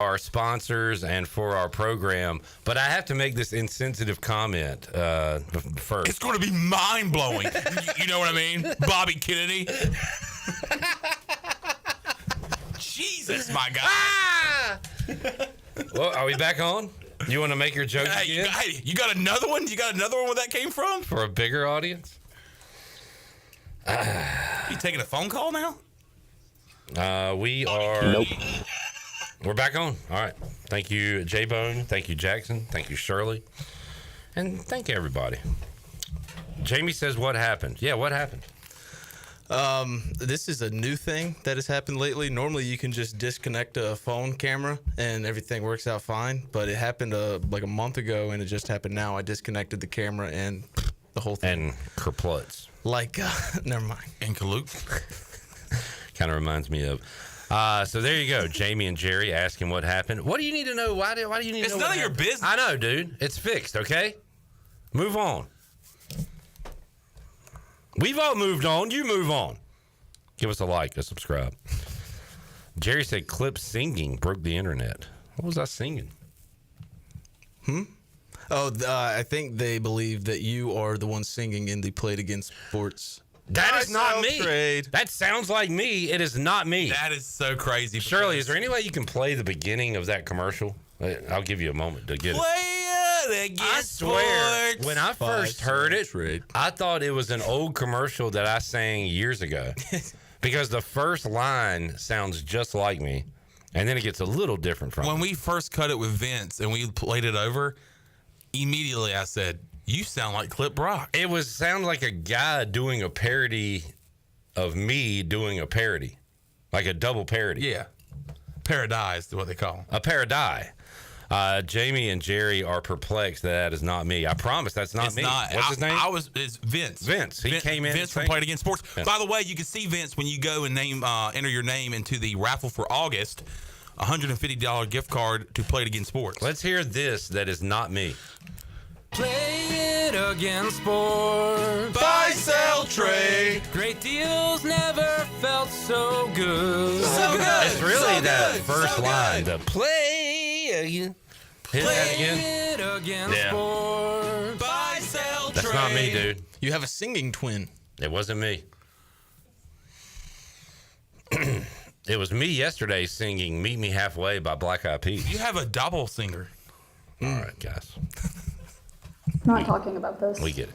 our sponsors and for our program, but I have to make this insensitive comment first. It's going to be mind-blowing. You know what I mean? Bobby Kennedy. Jesus, my God. Ah! Well, are we back on? You want to make your joke again? Hey, you got another one? You got another one where that came from? For a bigger audience? You taking a phone call now? We are... Nope. We're back on. All right. Thank you, J-Bone. Thank you, Jackson. Thank you, Shirley. And thank you, everybody. Jamie says, what happened? Yeah, what happened? This is a new thing that has happened lately. Normally, you can just disconnect a phone camera and everything works out fine. But it happened like a month ago, and it just happened now. I disconnected the camera and the whole thing. And kerplutz. Like, never mind. And Kaluk. Kind of reminds me of... so there you go, Jamie and Jerry asking what happened. What do you need to know? Why do you need to know? It's none of your business. I know, dude. It's fixed, okay? Move on. We've all moved on. You move on. Give us a like, a subscribe. Jerry said clip singing broke the internet. What was I singing? Oh, I think they believe that you are the one singing in the Played Against Sports. That is not me. Trade. That sounds like me. It is not me. That is so crazy. Shirley, is there any way you can play the beginning of that commercial? I'll give you a moment to get it. Play I swear, when I first heard it, I thought it was an old commercial that I sang years ago. Because the first line sounds just like me, and then it gets a little different from When it. we first cut it with Vince and we played it over, immediately I said, you sound like Clip Rock. It sound like a guy doing a parody of me doing a parody. Like a double parody. Yeah. Paradise is what they call them. A parody. Jamie and Jerry are perplexed that is not me. I promise that's not It's me. not. What's his name? It's Vince. Vince. He came in. Vince from Played Against Sports. Vince. By the way, you can see Vince when you go and enter your name into the raffle for August. $150 gift card to Played Against Sports. Let's hear this that is not me. Play it against sports. Buy, sell, trade. Great deals never felt so good. So good. It's really so that good, first so line. good. The play again. Hit that again. Play it against Yeah. sports. Buy, sell, That's trade. not me, dude. You have a singing twin. It wasn't me. It was me yesterday singing Meet Me Halfway by Black Eyed Peas. You have a double singer. All right, guys. Not talking about this. We get it.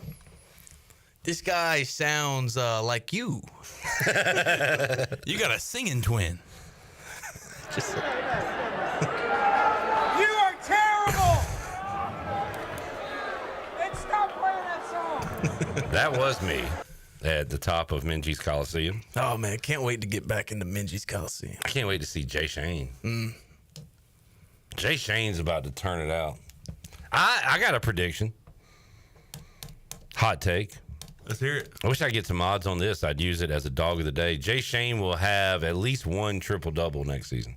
This guy sounds like you. You got a singing twin. Just You are terrible! And stop playing that song! That was me at the top of Minji's Coliseum. oh man, can't wait to get back into Minji's Coliseum. I can't wait to see Jay Shane. Jay Shane's about to turn it out. I got a prediction. Hot take. Let's hear it. I wish I could get some odds on this. I'd use it as a dog of the day. Jay Shane will have at least one triple-double next season.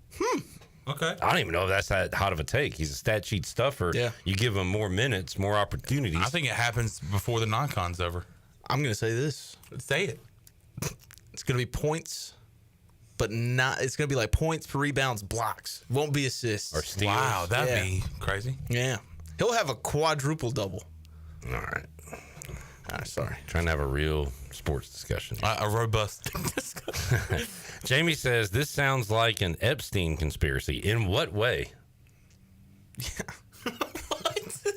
Okay. I don't even know if that's that hot of a take. He's a stat sheet stuffer. Yeah. You give him more minutes, more opportunities. I think it happens before the non-con's over. I'm gonna say this. Say it. It's gonna be points, but not. It's gonna be like points per rebounds, blocks. Won't be assists. or steals. Wow, that'd Yeah. be crazy. Yeah, he'll have a quadruple double. All right. Sorry. Trying to have a real sports discussion. A robust. Jamie says, this sounds like an Epstein conspiracy. In what way?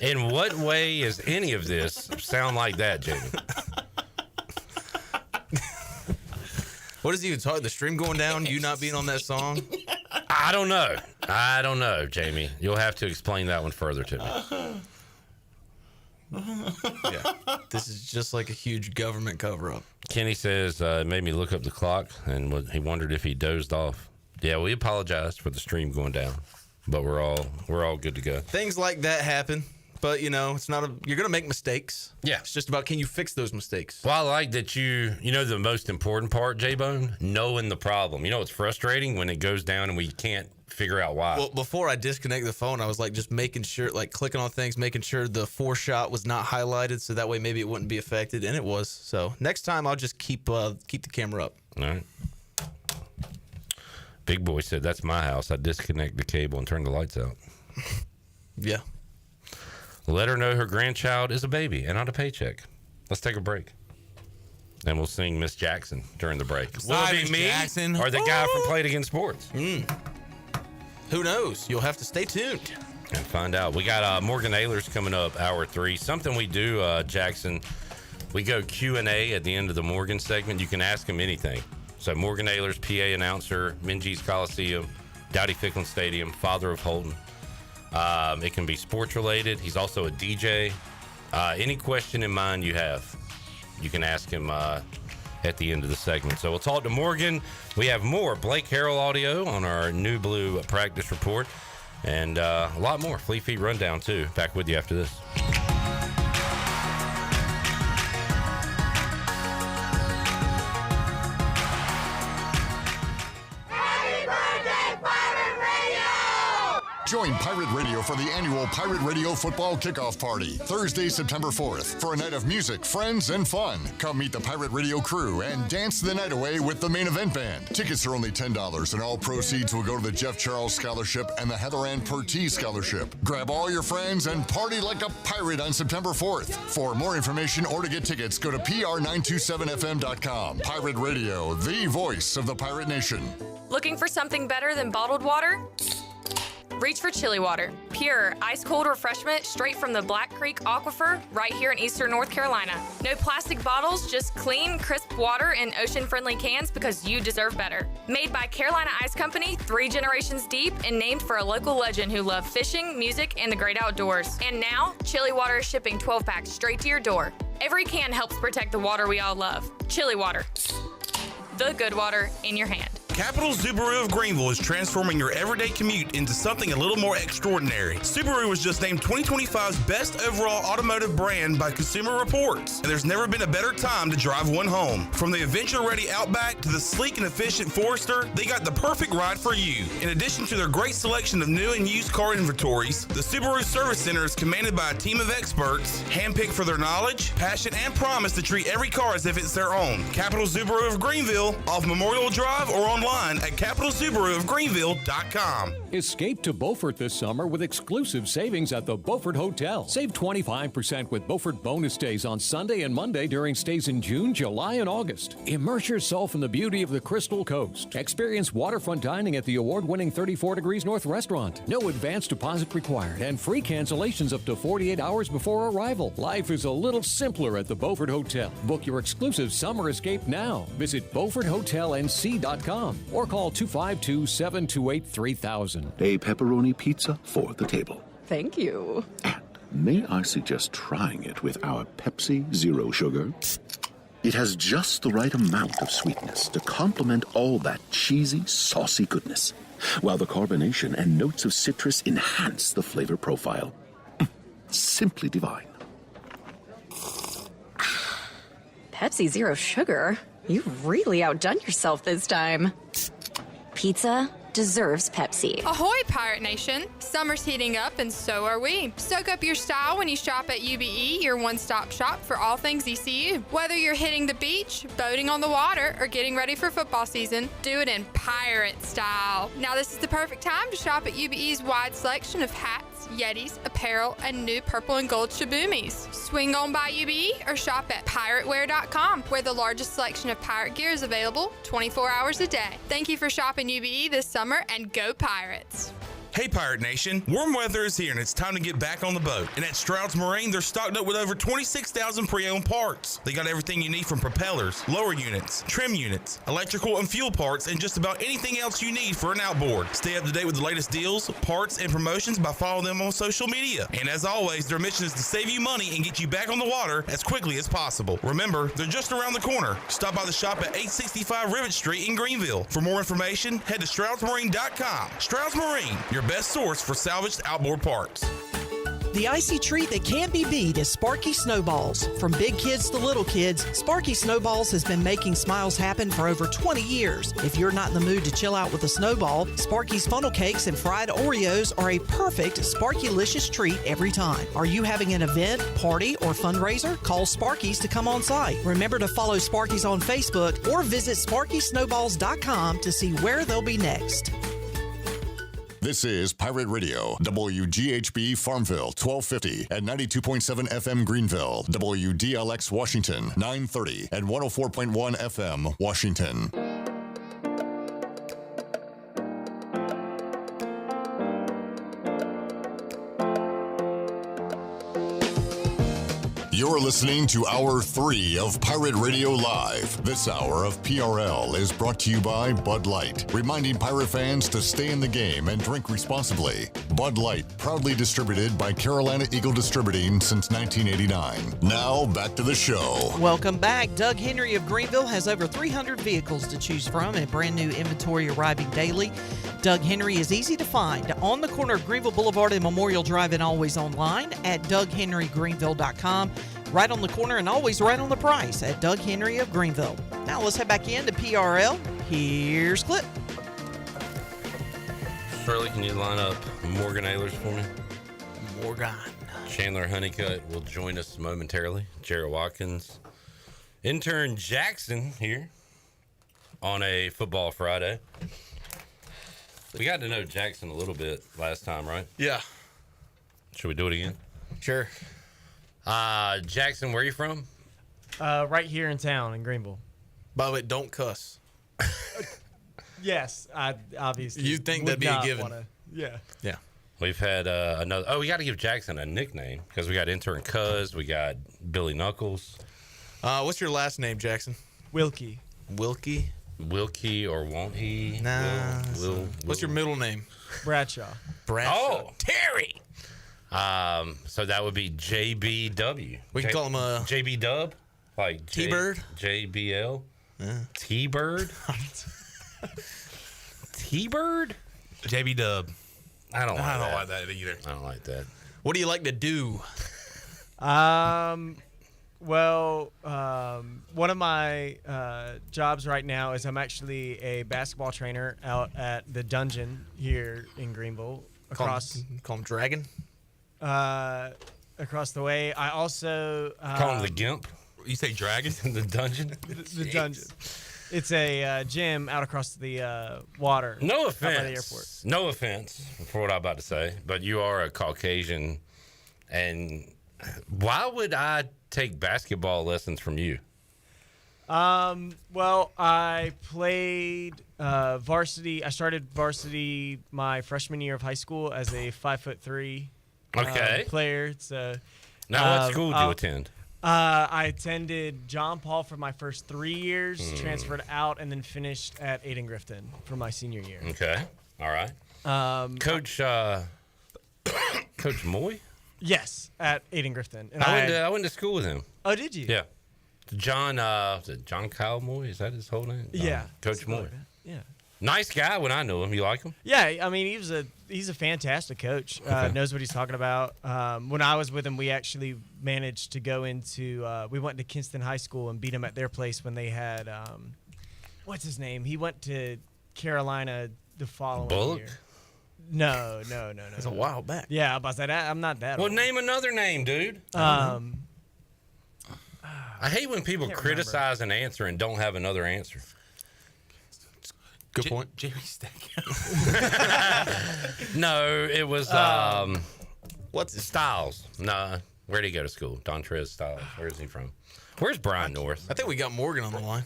In what way is any of this sound like that, Jamie? What is he even talking? The stream going down? You not being on that song? I don't know, Jamie. You'll have to explain that one further to me. Yeah. This is just like a huge government cover-up. Kenny says, it made me look up the clock, and he wondered if he dozed off. Yeah, we apologize for the stream going down, but we're all good to go. Things like that happen, but it's not you're gonna make mistakes. Yeah. It's just about, can you fix those mistakes? Well, I like that you know the most important part, J-Bone? Knowing the problem. It's frustrating when it goes down and we can't figure out why. Well, before I disconnected the phone, I was like just making sure, like clicking on things, making sure the 4-shot was not highlighted, so that way maybe it wouldn't be affected, and it was. So next time I'll just keep the camera up. All right. Big boy said, that's my house. I disconnect the cable and turn the lights out. Yeah. Let her know her grandchild is a baby and not a paycheck. Let's take a break. And we'll sing Miss Jackson during the break. Will it be me Jackson. or the guy from Played Against Sports? Who knows? You'll have to stay tuned. And find out. We got Morgan Ahlers coming up, hour 3. Something we do, Jackson, we go Q&A at the end of the Morgan segment. You can ask him anything. So Morgan Ahlers, PA announcer, Minges Coliseum, Dowdy Ficklin Stadium, father of Holton. It can be sports related. He's also a DJ. Any question in mind you have, you can ask him at the end of the segment. So we'll talk to Morgan. We have more Blake Harrell audio on our New Blue practice report and a lot more. Flea Feet Rundown, too. Back with you after this. Join Pirate Radio for the annual Pirate Radio Football Kickoff Party, Thursday, September 4th, for a night of music, friends, and fun. Come meet the Pirate Radio crew and dance the night away with the main event band. Tickets are only $10, and all proceeds will go to the Jeff Charles Scholarship and the Heather Ann Pertee Scholarship. Grab all your friends and party like a pirate on September 4th. For more information or to get tickets, go to pr927fm.com. Pirate Radio, the voice of the Pirate Nation. Looking for something better than bottled water? Reach for Chili Water. Pure, ice-cold refreshment straight from the Black Creek Aquifer right here in eastern North Carolina. No plastic bottles, just clean, crisp water in ocean-friendly cans because you deserve better. Made by Carolina Ice Company, 3 generations deep, and named for a local legend who loved fishing, music, and the great outdoors. And now, Chili Water is shipping 12-packs straight to your door. Every can helps protect the water we all love. Chili Water. The good water in your hand. Capital Subaru of Greenville is transforming your everyday commute into something a little more extraordinary. Subaru was just named 2025's best overall automotive brand by Consumer Reports, and there's never been a better time to drive one home. From the adventure-ready Outback to the sleek and efficient Forester, they got the perfect ride for you. In addition to their great selection of new and used car inventories, the Subaru Service Center is commanded by a team of experts, handpicked for their knowledge, passion, and promise to treat every car as if it's their own. Capital Subaru of Greenville, off Memorial Drive or online at capitalsubaruofgreenville.com. Escape to Beaufort this summer with exclusive savings at the Beaufort Hotel. Save 25% with Beaufort bonus days on Sunday and Monday during stays in June, July, and August. Immerse yourself in the beauty of the Crystal Coast. Experience waterfront dining at the award-winning 34 Degrees North restaurant. No advance deposit required and free cancellations up to 48 hours before arrival. Life is a little simpler at the Beaufort Hotel. Book your exclusive summer escape now. Visit BeaufortHotelNC.com or call 252-728-3000. A pepperoni pizza for the table. Thank you. And may I suggest trying it with our Pepsi Zero Sugar? It has just the right amount of sweetness to complement all that cheesy, saucy goodness, while the carbonation and notes of citrus enhance the flavor profile. Simply divine. Pepsi Zero Sugar? You've really outdone yourself this time. Pizza deserves Pepsi. Ahoy, Pirate Nation! Summer's heating up and so are we. Soak up your style when you shop at UBE, your one-stop shop for all things ECU. Whether you're hitting the beach, boating on the water, or getting ready for football season, do it in pirate style. Now this is the perfect time to shop at UBE's wide selection of hats, Yetis, apparel, and new purple and gold Shabumis. Swing on by UBE or shop at pirateware.com, where the largest selection of pirate gear is available 24 hours a day. Thank you for shopping UBE this summer, and go Pirates! Hey Pirate Nation, warm weather is here and it's time to get back on the boat. And at Stroud's Marine, they're stocked up with over 26,000 pre-owned parts. They got everything you need from propellers, lower units, trim units, electrical and fuel parts, and just about anything else you need for an outboard. Stay up to date with the latest deals, parts, and promotions by following them on social media. And as always, their mission is to save you money and get you back on the water as quickly as possible. Remember, they're just around the corner. Stop by the shop at 865 Rivet Street in Greenville. For more information, head to StroudsMarine.com. Stroud's Marine, your best source for salvaged outboard parts. The icy treat that can't be beat is Sparky Snowballs. From big kids to little kids, Sparky Snowballs has been making smiles happen for over 20 years. If you're not in the mood to chill out with a snowball, Sparky's funnel cakes and fried Oreos are a perfect Sparky-licious treat every time. Are you having an event, party, or fundraiser? Call Sparky's to come on site. Remember to follow Sparky's on Facebook or visit SparkySnowballs.com to see where they'll be next. This is Pirate Radio, WGHB Farmville, 1250 at 92.7 FM Greenville, WDLX Washington, 930 and 104.1 FM Washington. You're listening to Hour 3 of Pirate Radio Live. This hour of PRL is brought to you by Bud Light, reminding pirate fans to stay in the game and drink responsibly. Bud Light, proudly distributed by Carolina Eagle Distributing since 1989. Now, back to the show. Welcome back. Doug Henry of Greenville has over 300 vehicles to choose from and brand new inventory arriving daily. Doug Henry is easy to find on the corner of Greenville Boulevard and Memorial Drive and always online at DougHenryGreenville.com. Right on the corner and always right on the price at Doug Henry of Greenville. Now let's head back into PRL. Here's Clip. Shirley, can you line up Morgan Ahlers for me? Morgan. Chandler Honeycutt will join us momentarily. Jared Watkins. Intern Jackson here on a Football Friday. We got to know Jackson a little bit last time, right? Yeah. Should we do it again? Sure. Jackson, where are you from? Right here in town in Greenville. By the way, don't cuss. Yes, I obviously. You think that'd be a given? Yeah. Yeah. We've had another. Oh, we got to give Jackson a nickname because we got intern Cuz, we got Billy Knuckles. What's your last name, Jackson? Wilkie. Wilkie? Wilkie or won't he? Nah. Will. What's your middle name? Bradshaw. Oh, Terry. So that would be JBW. We can call him JB Dub, like T-Bird, JBL, T-Bird, T-Bird, JB Dub. I don't like that either. I don't like that. What do you like to do? Well, one of my jobs right now is I'm actually a basketball trainer out at the Dungeon here in Greenville. Call him Dragon. Across the way. I also call him the Gimp. You say Dragon in the Dungeon? the Dungeon. It's a gym out across the water. No Out by the airport. offense. No offense for what I'm about to say, but you are a Caucasian, and why would I take basketball lessons from you? Well, I played varsity. I started varsity my freshman year of high school as a 5'3" player. So now, what school did you attend? I attended John Paul for my first 3 years, transferred out, and then finished at Aiden Grifton for my senior year. Okay, all right. Coach Moy? Yes, at Aiden Grifton. And I went to school with him. Oh, did you? Yeah. John, was it John Kyle Moy? Is that his whole name? Yeah. Coach Moy. Yeah. Nice guy when I knew him. You like him? Yeah, I mean, he's a fantastic coach. Knows what he's talking about. When I was with him, we actually managed to go into we went to Kinston High School and beat them at their place when they had what's his name? He went to Carolina the following year. No. It's a while back. Yeah, about that. I'm not that old. Well, name another name, dude. I hate when people criticize an answer and don't have another answer. Good point. Jerry No, it was what's his Styles. No, where'd he go to school? Dontrez Styles. Where is he from? Where's Brian North? I think we got Morgan on the line.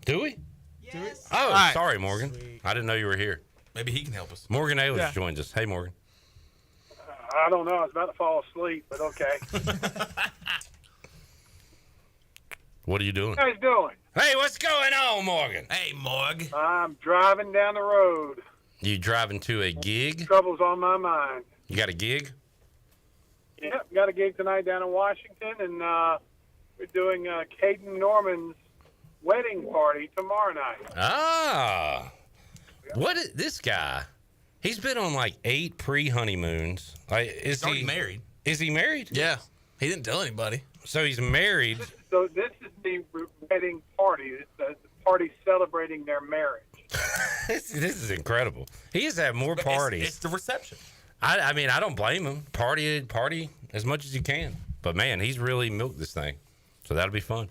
Do we? Yes. Oh, right. sorry, Morgan. Sweet. I didn't know you were here. Maybe he can help us. Morgan Ahlers joins us. Hey, Morgan. I don't know. I was about to fall asleep, but okay. What are you doing? How you guys doing? Hey, what's going on, Morgan? Hey, Morg. I'm driving down the road. You driving to a gig? Trouble's on my mind. You got a gig? Yep, got a gig tonight down in Washington, and we're doing Caden Norman's wedding party tomorrow night. Ah. What is this guy? He's been on like 8 pre-honeymoons. He's already married. Is he married? Yeah. He didn't tell anybody. So he's married. So this is the wedding party. It's the party celebrating their marriage. This is incredible. He has had more parties. It's the reception. I mean, I don't blame him. Party as much as you can. But, man, he's really milked this thing. So that'll be fun.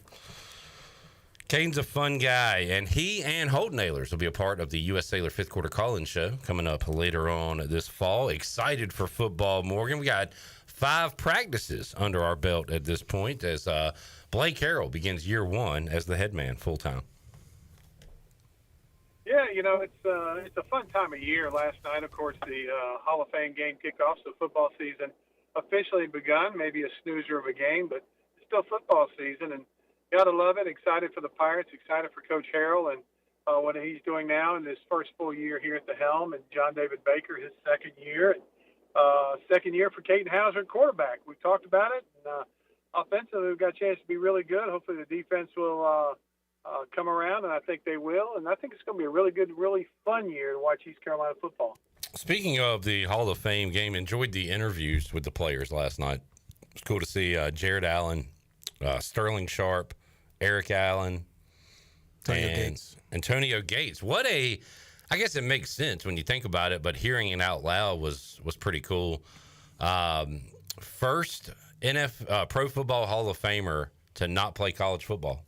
Caden's a fun guy, and he and Holden Ahlers will be a part of the U.S. Sailor fifth quarter call-in show coming up later on this fall. Excited for football, Morgan. We got 5 practices under our belt at this point as Blake Harrell begins year 1 as the head man full-time. Yeah, it's a fun time of year. Last night, of course, the Hall of Fame game kickoff, so football season officially begun. Maybe a snoozer of a game, but it's still football season, and gotta love it. Excited for the Pirates. Excited for Coach Harrell and what he's doing now in his first full year here at the helm, and John David Baker his second year. Second year for Caden Hauser at quarterback. We've talked about it. And, offensively, we've got a chance to be really good. Hopefully, the defense will come around, and I think they will. And I think it's going to be a really good, really fun year to watch East Carolina football. Speaking of the Hall of Fame game, enjoyed the interviews with the players last night. It's cool to see Jared Allen, Sterling Sharp, Eric Allen, and Antonio Gates. I guess it makes sense when you think about it, but hearing it out loud was pretty cool. First Pro Football Hall of Famer to not play college football,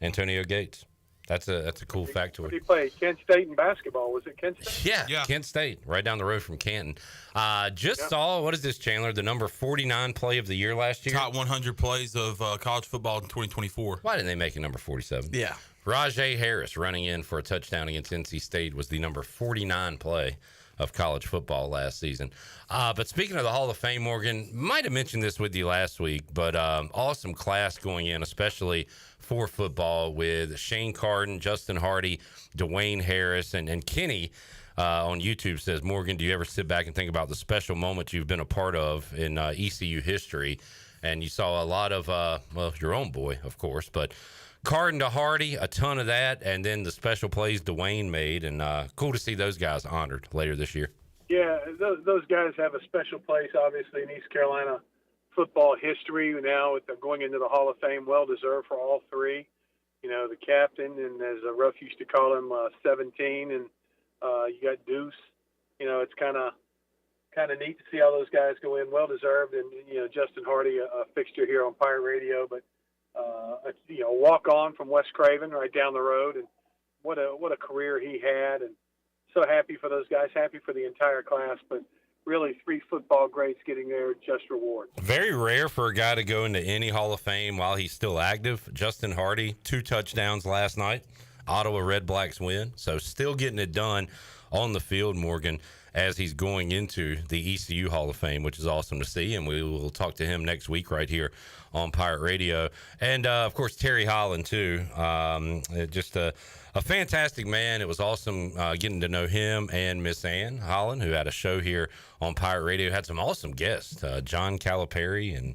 Antonio Gates. That's a cool factoid. He played Kent State in basketball. Was it Kent State? Yeah, Kent State, right down the road from Canton. Saw, what is this, Chandler? The number 49 play of the year last year? Top 100 plays of college football in 2024. Why didn't they make it number 47? Yeah. Rajay Harris running in for a touchdown against NC State was the number 49 play of college football last season. But speaking of the Hall of Fame, Morgan, might have mentioned this with you last week, but awesome class going in, especially for football with Shane Carden, Justin Hardy, Dwayne Harris, and Kenny on YouTube says, Morgan, do you ever sit back and think about the special moments you've been a part of in ECU history? And you saw a lot of, your own boy, of course, but Carden to Hardy, a ton of that, and then the special plays Dwayne made, and cool to see those guys honored later this year. Yeah, those guys have a special place, obviously, in East Carolina football history now with them going into the Hall of Fame. Well-deserved for all three. The captain, and as Ruff used to call him, 17, and you got Deuce. It's kind of neat to see all those guys go in, well-deserved, and, Justin Hardy, a fixture here on Pirate Radio, but walk on from West Craven right down the road, and what a career he had, and so happy for those guys, happy for the entire class, but really 3 football greats getting their just rewards. Very rare for a guy to go into any Hall of Fame while he's still active. Justin Hardy, 2 touchdowns last night. Ottawa Red Blacks win, so still getting it done on the field, Morgan, as he's going into the ECU Hall of Fame, which is awesome to see, and we will talk to him next week right here on Pirate Radio. And, of course, Terry Holland, too. Just a fantastic man. It was awesome getting to know him and Miss Ann Holland, who had a show here on Pirate Radio. Had some awesome guests, John Calipari and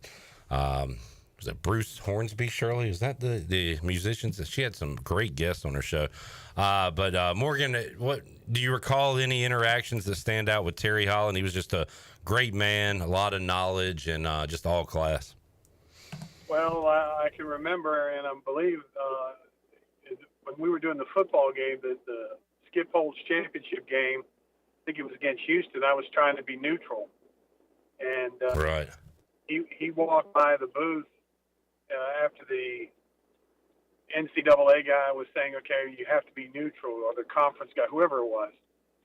was it Bruce Hornsby, Shirley? Is that the musicians? She had some great guests on her show. But Morgan, what do you recall any interactions that stand out with Terry Holland? He was just a great man, a lot of knowledge, and just all class. Well, I can remember, and I believe when we were doing the football game, the Skip Holtz championship game, I think it was against Houston, I was trying to be neutral. And right. He walked by the booth after the NCAA guy was saying, okay, you have to be neutral, or the conference guy, whoever it was.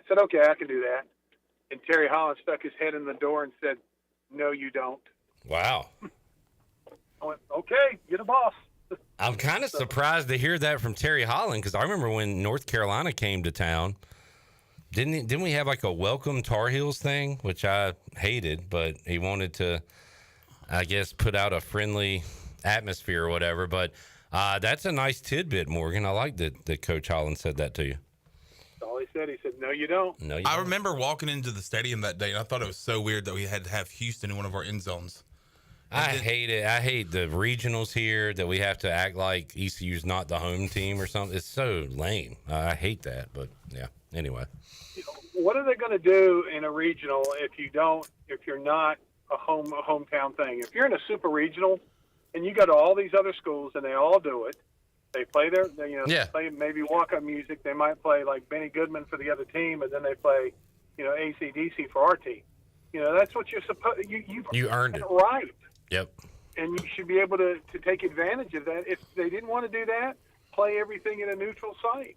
I said, okay, I can do that. And Terry Holland stuck his head in the door and said, no, you don't. Wow. I went, okay, you're the boss. I'm kind of surprised to hear that from Terry Holland, because I remember when North Carolina came to town, didn't we have like a welcome Tar Heels thing, which I hated, but he wanted to, I guess, put out a friendly atmosphere or whatever. But that's a nice tidbit, Morgan. I like that Coach Holland said that to you. That's all he said. He said, no, you don't. No, you I don't. remember walking into the stadium that day, and I thought it was so weird that we had to have Houston in one of our end zones. I hate it. I hate the regionals here, that we have to act like ECU's not the home team or something. It's so lame. I hate that. But, yeah, anyway. What are they going to do in a regional if you're not a hometown thing. If you're in a super regional and you go to all these other schools and they all do it, they play they play maybe walk-up music. They might play like Benny Goodman for the other team, and then they play, AC/DC for our team. That's what you're supposed. You earned it, right? Yep. And you should be able to take advantage of that. If they didn't want to do that, play everything in a neutral site.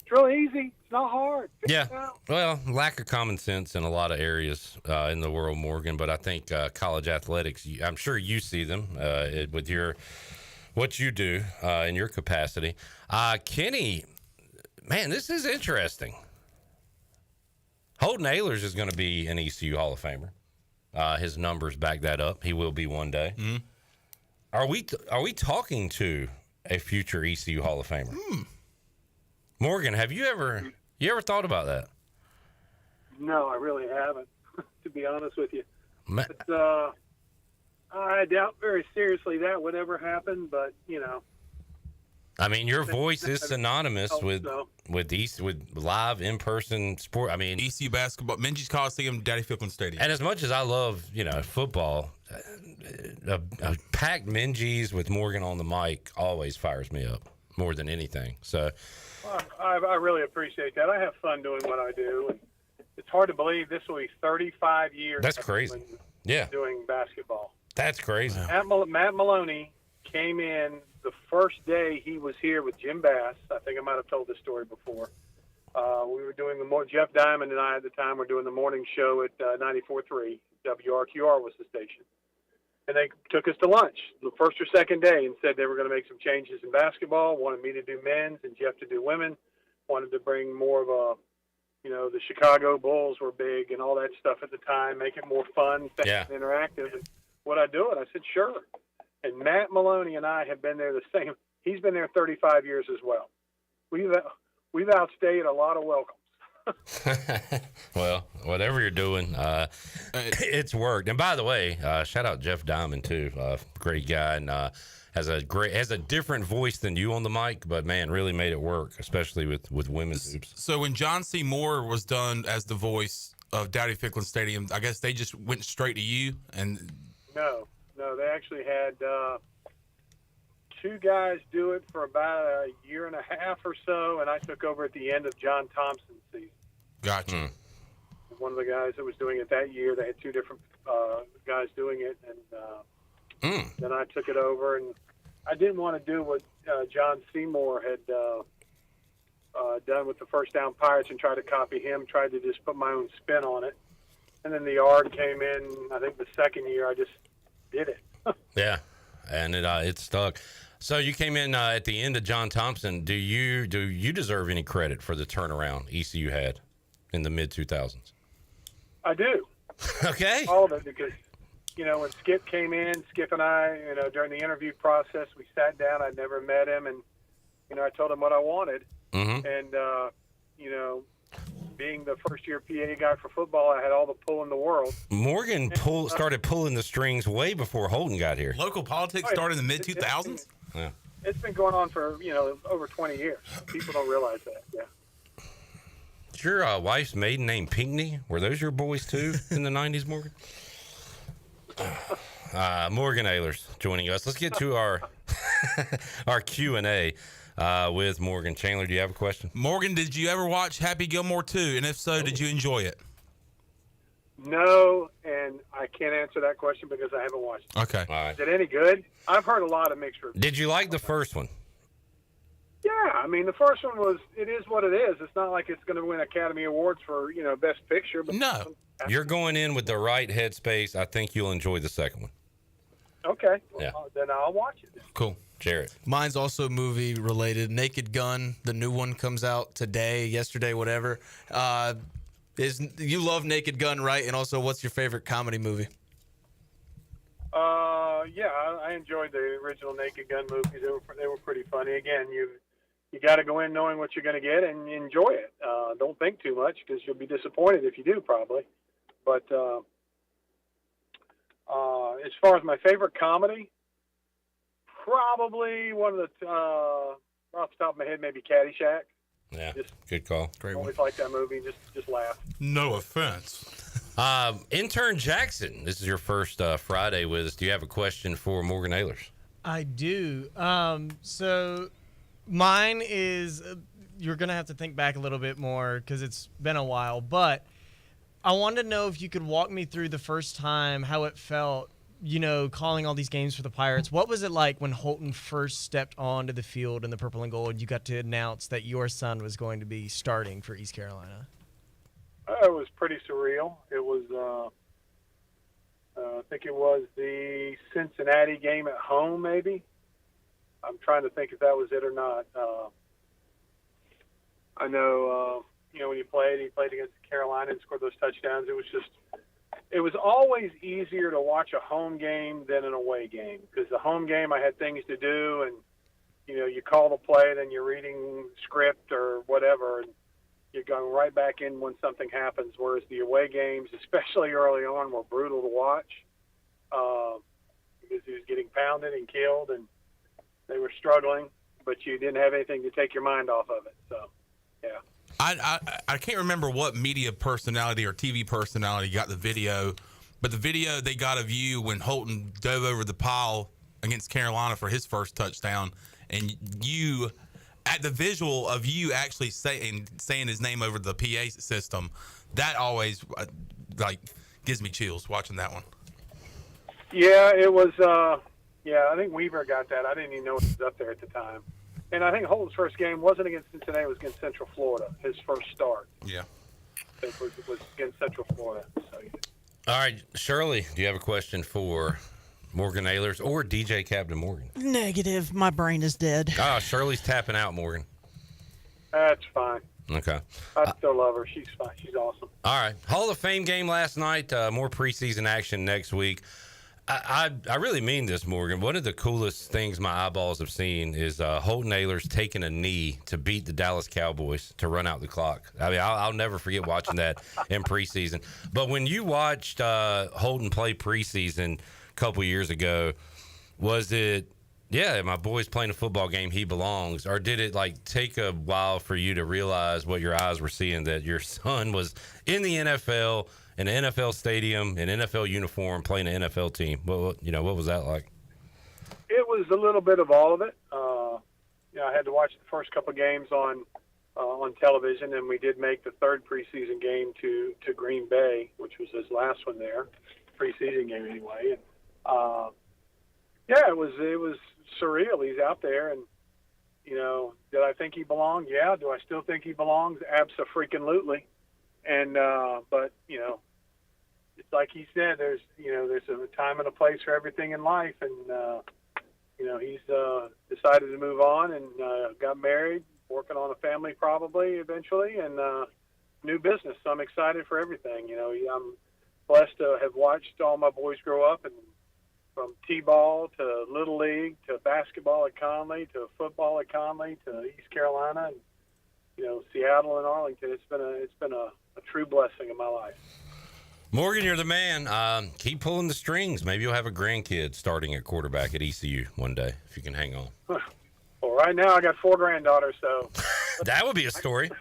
It's real easy. It's not hard. Figure it out. Well, lack of common sense in a lot of areas in the world, Morgan. But I think college athletics, I'm sure you see them with what you do in your capacity. Kenny, man, this is interesting. Holden Ahlers is going to be an ECU Hall of Famer. His numbers back that up. He will be one day. Mm-hmm. Are we talking to a future ECU Hall of Famer? Morgan, have you ever thought about that? No, I really haven't, to be honest with you. But, I doubt very seriously that would ever happen, but, I mean, your voice is synonymous with live in-person sport. I mean, ECU basketball, Minges Coliseum, Daddy Ficklin Stadium. And as much as I love, football, a packed Minges with Morgan on the mic always fires me up more than anything. So, I really appreciate that. I have fun doing what I do, and it's hard to believe this will be 35 years. That's crazy. Yeah, doing basketball. That's crazy. Matt Maloney came in the first day he was here with Jim Bass. I think I might have told this story before. We were doing Jeff Diamond and I at the time were doing the morning show at 94.3. WRQR was the station. And they took us to lunch the first or second day and said they were going to make some changes in basketball, wanted me to do men's and Jeff to do women, wanted to bring more of a, the Chicago Bulls were big and all that stuff at the time, make it more fun, and interactive. And would I do it? I said, sure. And Matt Maloney and I have been there the same. He's been there 35 years as well. We've outstayed a lot of welcomes. Well, whatever you're doing, it's worked. And by the way, shout out Jeff Diamond too, great guy, and has a different voice than you on the mic, but man, really made it work, especially with women's hoops. So when John C. Moore was done as the voice of Daddy Ficklin Stadium, I guess they just went straight to you. And no, they actually had two guys do it for about a year and a half or so, and I took over at the end of John Thompson's season. Gotcha. One of the guys that was doing it that year, they had two different guys doing it, and then I took it over, and I didn't want to do what John Seymour had done with the First Down Pirates and try to copy him, tried to just put my own spin on it. And then the yard came in, I think the second year I just did it. Yeah, and it stuck. So you came in at the end of John Thompson. Do you deserve any credit for the turnaround ECU had in the mid-2000s? I do. Okay. All of it, because, when Skip came in, Skip and I, during the interview process, we sat down. I'd never met him, and, I told him what I wanted. Mm-hmm. And, being the first-year PA guy for football, I had all the pull in the world. Morgan started pulling the strings way before Holden got here. Local politics started in the mid-2000s? Yeah. It's been going on for, over 20 years. People don't realize that, yeah. Is your wife's maiden name Pinckney? Were those your boys, too, in the 90s, Morgan? Morgan Ahlers joining us. Let's get to our Q&A with Morgan. Chandler, do you have a question? Morgan, did you ever watch Happy Gilmore 2? And if so, did you enjoy it? No, and I can't answer that question because I haven't watched it. Okay. All right. Is it any good? I've heard a lot of mixed reviews. Did you like the first one? Yeah, I mean, the first one it is what it is. It's not like it's going to win Academy Awards for, Best Picture. But no. You're going in with the right headspace. I think you'll enjoy the second one. Okay. Well, yeah. Then I'll watch it. Cool. Jarrett. Mine's also movie related. Naked Gun, the new one comes out today, yesterday, whatever. You love Naked Gun, right? And also, what's your favorite comedy movie? Yeah, I enjoyed the original Naked Gun movies. They were pretty funny. Again, you got to go in knowing what you're going to get and enjoy it. Don't think too much because you'll be disappointed if you do, probably. But as far as my favorite comedy, probably one of the off the top of my head, maybe Caddyshack. Yeah, good call. Great one. Always like that movie. Just laugh. No offense. Intern Jackson, this is your first Friday with us. Do you have a question for Morgan Ahlers? I do. So mine is you're going to have to think back a little bit more because it's been a while. But I wanted to know if you could walk me through the first time, how it felt, calling all these games for the Pirates. What was it like when Holton first stepped onto the field in the purple and gold? You got to announce that your son was going to be starting for East Carolina. It was pretty surreal. It was, I think it was the Cincinnati game at home, maybe. I'm trying to think if that was it or not. I know, when he played against Carolina and scored those touchdowns. It was always easier to watch a home game than an away game, because the home game I had things to do, and you call the play, then you're reading script or whatever, and you're going right back in when something happens. Whereas the away games, especially early on, were brutal to watch because he was getting pounded and killed, and they were struggling, but you didn't have anything to take your mind off of it. So, yeah. I can't remember what media personality or TV personality got the video, but the video they got of you when Holton dove over the pile against Carolina for his first touchdown, and you, at the visual of you actually saying his name over the PA system, that always gives me chills watching that one. Yeah, it was. I think Weaver got that. I didn't even know it was up there at the time. And I think Holton's first game wasn't against Cincinnati; it was against Central Florida. His first start. Yeah, it was against Central Florida. So, yeah. All right, Shirley, do you have a question for Morgan Ahlers or DJ Captain Morgan? Negative. My brain is dead. Shirley's tapping out, Morgan. That's fine. Okay. I still love her. She's fine. She's awesome. All right. Hall of Fame game last night. More preseason action next week. I really mean this, Morgan. One of the coolest things my eyeballs have seen is Holton Ahlers taking a knee to beat the Dallas Cowboys to run out the clock. I mean, I'll never forget watching that in preseason. But when you watched Holton play preseason a couple years ago, was it, my boy's playing a football game, he belongs, or did it take a while for you to realize what your eyes were seeing, that your son was in the NFL, in an NFL stadium, an NFL uniform, playing an NFL team? What was that like? It was a little bit of all of it. I had to watch the first couple of games on television, and we did make the third preseason game to Green Bay, which was his last one there, preseason game anyway. And it was surreal. He's out there, and did I think he belonged? Yeah. Do I still think he belongs? Abso-freaking-lutely. And but it's like he said, there's a time and a place for everything in life, and he's decided to move on and got married, working on a family probably eventually, and new business. So I'm excited for everything. I'm blessed to have watched all my boys grow up, and from T-ball to Little League to basketball at Conley to football at Conley to East Carolina and Seattle and Arlington. It's been a true blessing in my life. Morgan, you're the man. Keep pulling the strings. Maybe you'll have a grandkid starting at quarterback at ECU one day, if you can hang on. Well, right now I got 4 granddaughters, so that would be a story.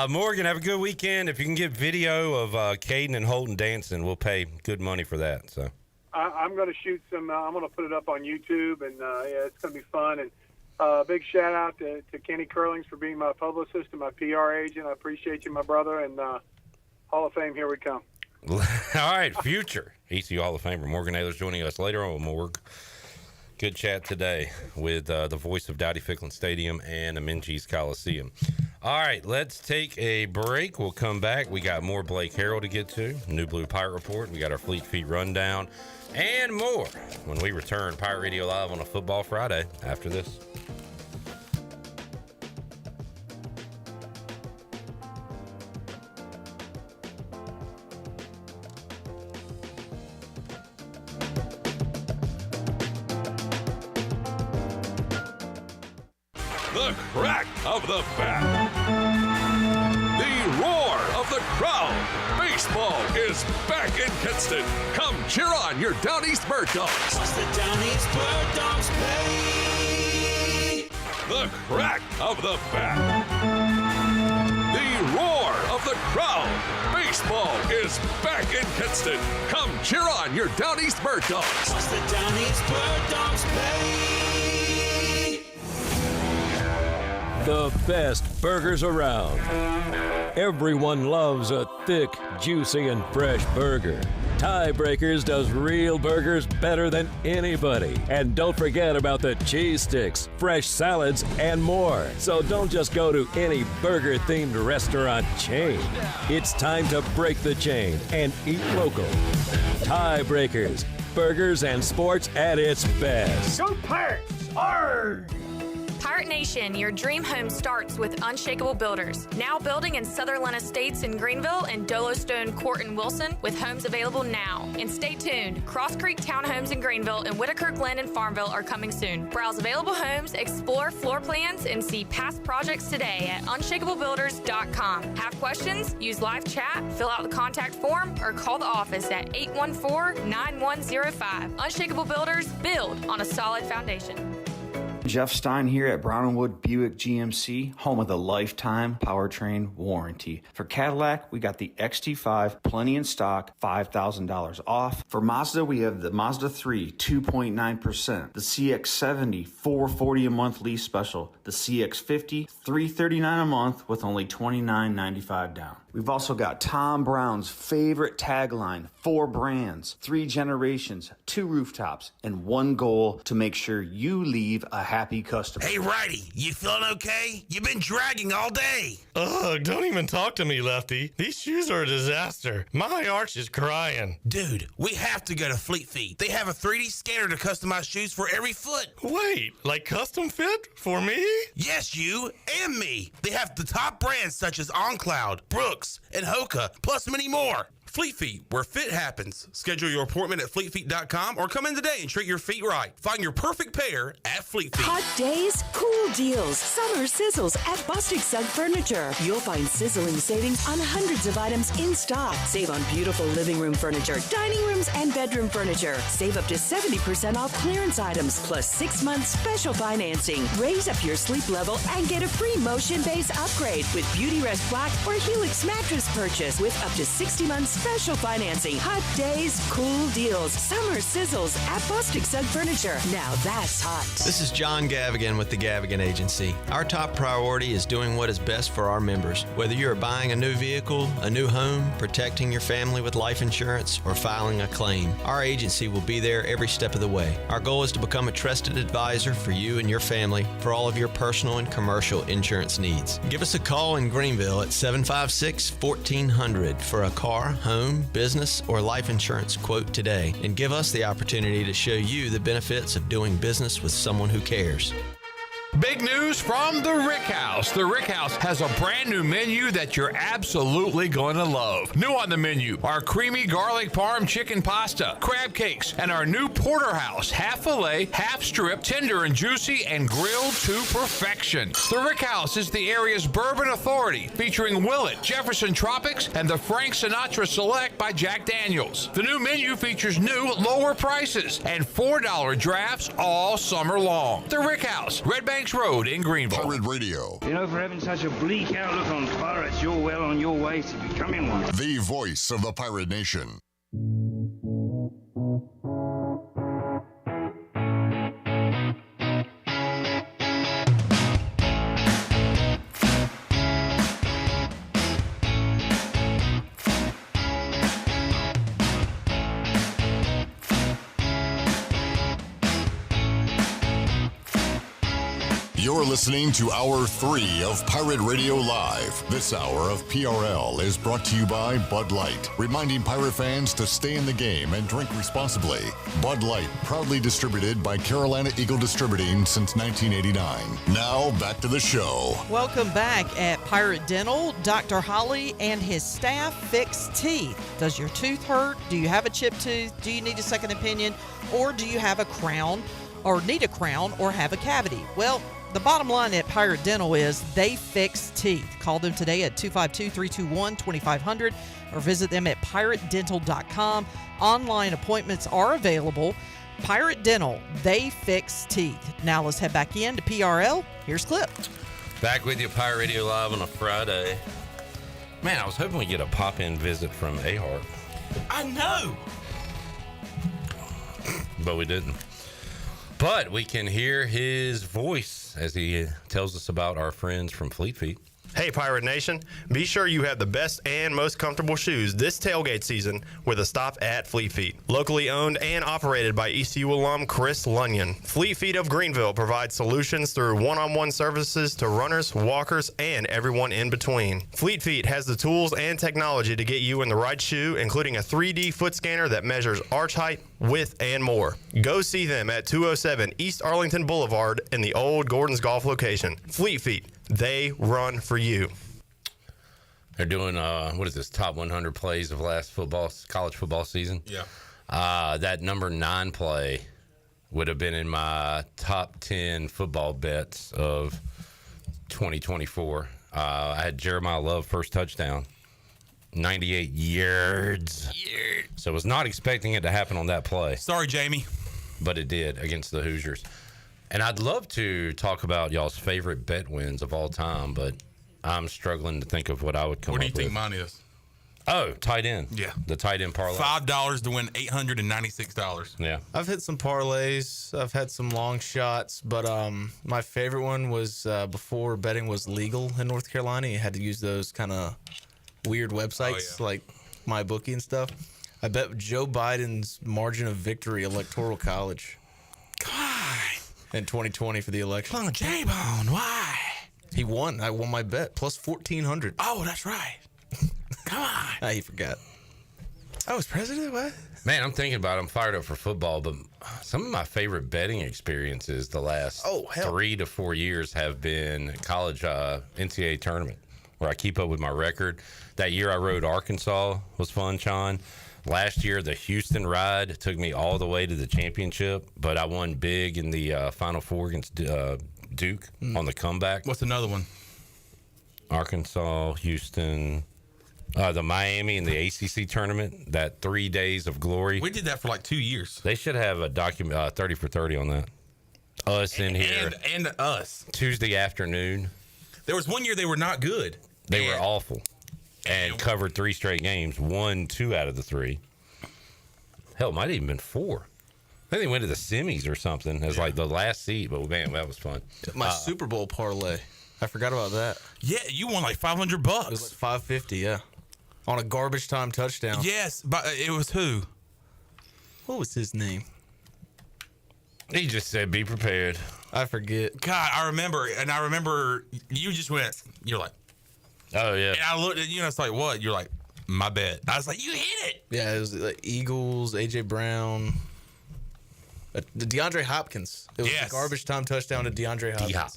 Morgan, have a good weekend. If you can get video of Caden and Holton dancing, we'll pay good money for that. So I'm going to shoot some. I'm going to put it up on YouTube, and it's going to be fun. And big shout out to Kenny Curlings for being my publicist and my PR agent. I appreciate you, my brother. And Hall of Fame, here we come. All right, future ECU Hall of Famer Morgan Ahlers joining us later on, Morg. Good chat today with the voice of Dowdy Ficklin Stadium and Amenchis Coliseum. All right, let's take a break. We'll come back. We got more Blake Harrell to get to, New Blue Pirate Report. We got our Fleet Feet Rundown and more when we return. Pirate Radio Live on a Football Friday after this. The crack of the bat. The roar of the crowd. Baseball is back in Kinston. Come cheer on your Down East Bird Dogs. What's the Down East Bird Dogs pay? The crack of the bat. The roar of of the crowd. Baseball is back in Kinston. Come cheer on your Down East Bird Dogs. What's the Down East Bird Dogs pay? The best burgers around. Everyone loves a thick, juicy, and fresh burger. Tiebreakers does real burgers better than anybody. And don't forget about the cheese sticks, fresh salads, and more. So don't just go to any burger-themed restaurant chain. It's time to break the chain and eat local. Tiebreakers, burgers and sports at its best. Go Pirates! Arr! Pirate Nation, your dream home starts with Unshakable Builders. Now building in Sutherland Estates in Greenville and Dolostone Court in Wilson, with homes available now. And stay tuned, Cross Creek Townhomes in Greenville and Whitaker Glen in Farmville are coming soon. Browse available homes, explore floor plans, and see past projects today at unshakablebuilders.com. Have questions? Use live chat, fill out the contact form, or call the office at 814-9105. Unshakable Builders, build on a solid foundation. Jeff Stein here at Brown & Wood Buick GMC, home of the lifetime powertrain warranty. For Cadillac, we got the XT5, plenty in stock, $5,000 off. For Mazda, we have the Mazda 3, 2.9%, the CX-70, $440 a month lease special, the CX-50, $339 a month with only $29.95 down. We've also got Tom Brown's favorite tagline, 4 brands, 3 generations, 2 rooftops, and 1 goal to make sure you leave a happy customer. Hey, Righty, you feeling okay? You've been dragging all day. Ugh, don't even talk to me, Lefty. These shoes are a disaster. My arch is crying. Dude, we have to go to Fleet Feet. They have a 3D scanner to customize shoes for every foot. Wait, like custom fit? For me? Yes, you and me. They have the top brands such as OnCloud, Brooks, and Hoka, plus many more. Fleet Feet, where fit happens. Schedule your appointment at fleetfeet.com or come in today and treat your feet right. Find your perfect pair at Fleet Feet. Hot days, cool deals, summer sizzles at Bostic Sugg Furniture. You'll find sizzling savings on hundreds of items in stock. Save on beautiful living room furniture, dining rooms, and bedroom furniture. Save up to 70% off clearance items, plus 6 months special financing. Raise up your sleep level and get a free motion base upgrade with Beauty Rest Black or Helix mattress purchase with up to 60 months special financing. Hot days, cool deals, summer sizzles at Bostic Sugg Furniture. Now that's hot. This is John Gavigan with the Gavigan Agency. Our top priority is doing what is best for our members. Whether you are buying a new vehicle, a new home, protecting your family with life insurance, or filing a claim, our agency will be there every step of the way. Our goal is to become a trusted advisor for you and your family for all of your personal and commercial insurance needs. Give us a call in Greenville at 756-1400 for a car, home, business, or life insurance quote today, and give us the opportunity to show you the benefits of doing business with someone who cares. Big news from the Rick House. The Rick House has a brand new menu that you're absolutely going to love. New on the menu are creamy garlic parm chicken pasta, crab cakes, and our new porterhouse, half filet, half strip, tender and juicy, and grilled to perfection. The Rick House is the area's bourbon authority, featuring Willet, Jefferson Tropics, and the Frank Sinatra Select by Jack Daniels. The new menu features new, lower prices and $4 drafts all summer long. The Rick House, Red Bank Road in Greenville. Pirate Radio. You know, for having such a bleak outlook on pirates, you're well on your way to becoming one. The voice of the Pirate Nation. You're listening to Hour 3 of Pirate Radio Live. This hour of PRL is brought to you by Bud Light, reminding pirate fans to stay in the game and drink responsibly. Bud Light, proudly distributed by Carolina Eagle Distributing since 1989. Now, back to the show. Welcome back at Pirate Dental. Dr. Holly and his staff fix teeth. Does your tooth hurt? Do you have a chipped tooth? Do you need a second opinion? Or do you have a crown, or need a crown, or have a cavity? Well, the bottom line at Pirate Dental is they fix teeth. Call them today at 252-321-2500 or visit them at piratedental.com. Online appointments are available. Pirate Dental, they fix teeth. Now let's head back in to PRL. Here's Clip. Back with you, Pirate Radio Live on a Friday. Man, I was hoping we'd get a pop-in visit from Ahlers. I know. But we didn't. But we can hear his voice as he tells us about our friends from Fleet Feet. Hey, Pirate Nation. Be sure you have the best and most comfortable shoes this tailgate season with a stop at Fleet Feet. Locally owned and operated by ECU alum Chris Lunyon. Fleet Feet of Greenville provides solutions through one-on-one services to runners, walkers, and everyone in between. Fleet Feet has the tools and technology to get you in the right shoe, including a 3D foot scanner that measures arch height, width, and more. Go see them at 207 East Arlington Boulevard in the old Gordon's Golf location. Fleet Feet. They run for you. They're doing, what is this, top 100 plays of last college football season? Yeah. That number 9 play would have been in my top 10 football bets of 2024. I had Jeremiah Love first touchdown, 98 yards. So I was not expecting it to happen on that play. Sorry, Jamie. But it did against the Hoosiers. And I'd love to talk about y'all's favorite bet wins of all time, but I'm struggling to think of what I would come up with. What do you think mine is? Oh, tight end. Yeah. The tight end parlay. $5 to win $896. Yeah. I've hit some parlays. I've had some long shots, but my favorite one was before betting was legal in North Carolina. You had to use those kind of weird websites like MyBookie and stuff. I bet Joe Biden's margin of victory electoral college. In 2020 for the election. Oh, J-Bone, why? He won. I won my bet. Plus 1,400. Oh, that's right. Come on. He forgot. I was president? What? Man, I'm thinking about it. I'm fired up for football, but some of my favorite betting experiences the last 3 to 4 years have been college NCAA tournament, where I keep up with my record. That year I rode Arkansas was fun, Sean. Last year, the Houston ride took me all the way to the championship, but I won big in the Final Four against Duke on the comeback. What's another one? Arkansas, Houston, the Miami and the ACC tournament, that 3 days of glory. We did that for like 2 years. They should have a document 30 for 30 on that. Us in here. And us. Tuesday afternoon. There was 1 year they were not good. They were awful. And covered 3 straight games, won 2 out of the 3. Hell, it might have even been 4. I think they went to the semis or something as like the last seed, but man, that was fun. My Super Bowl parlay. I forgot about that. Yeah, you won like $500. It was like $550, yeah. On a garbage time touchdown. Yes, but it was who? What was his name? He just said, be prepared. I forget. God, I remember you just went, you're like, oh, yeah. And I looked at you and it's like, what? You're like, my bet. I was like, you hit it. Yeah, it was like Eagles, A.J. Brown, the DeAndre Hopkins. It was a garbage time touchdown to DeAndre Hopkins. D-Hop.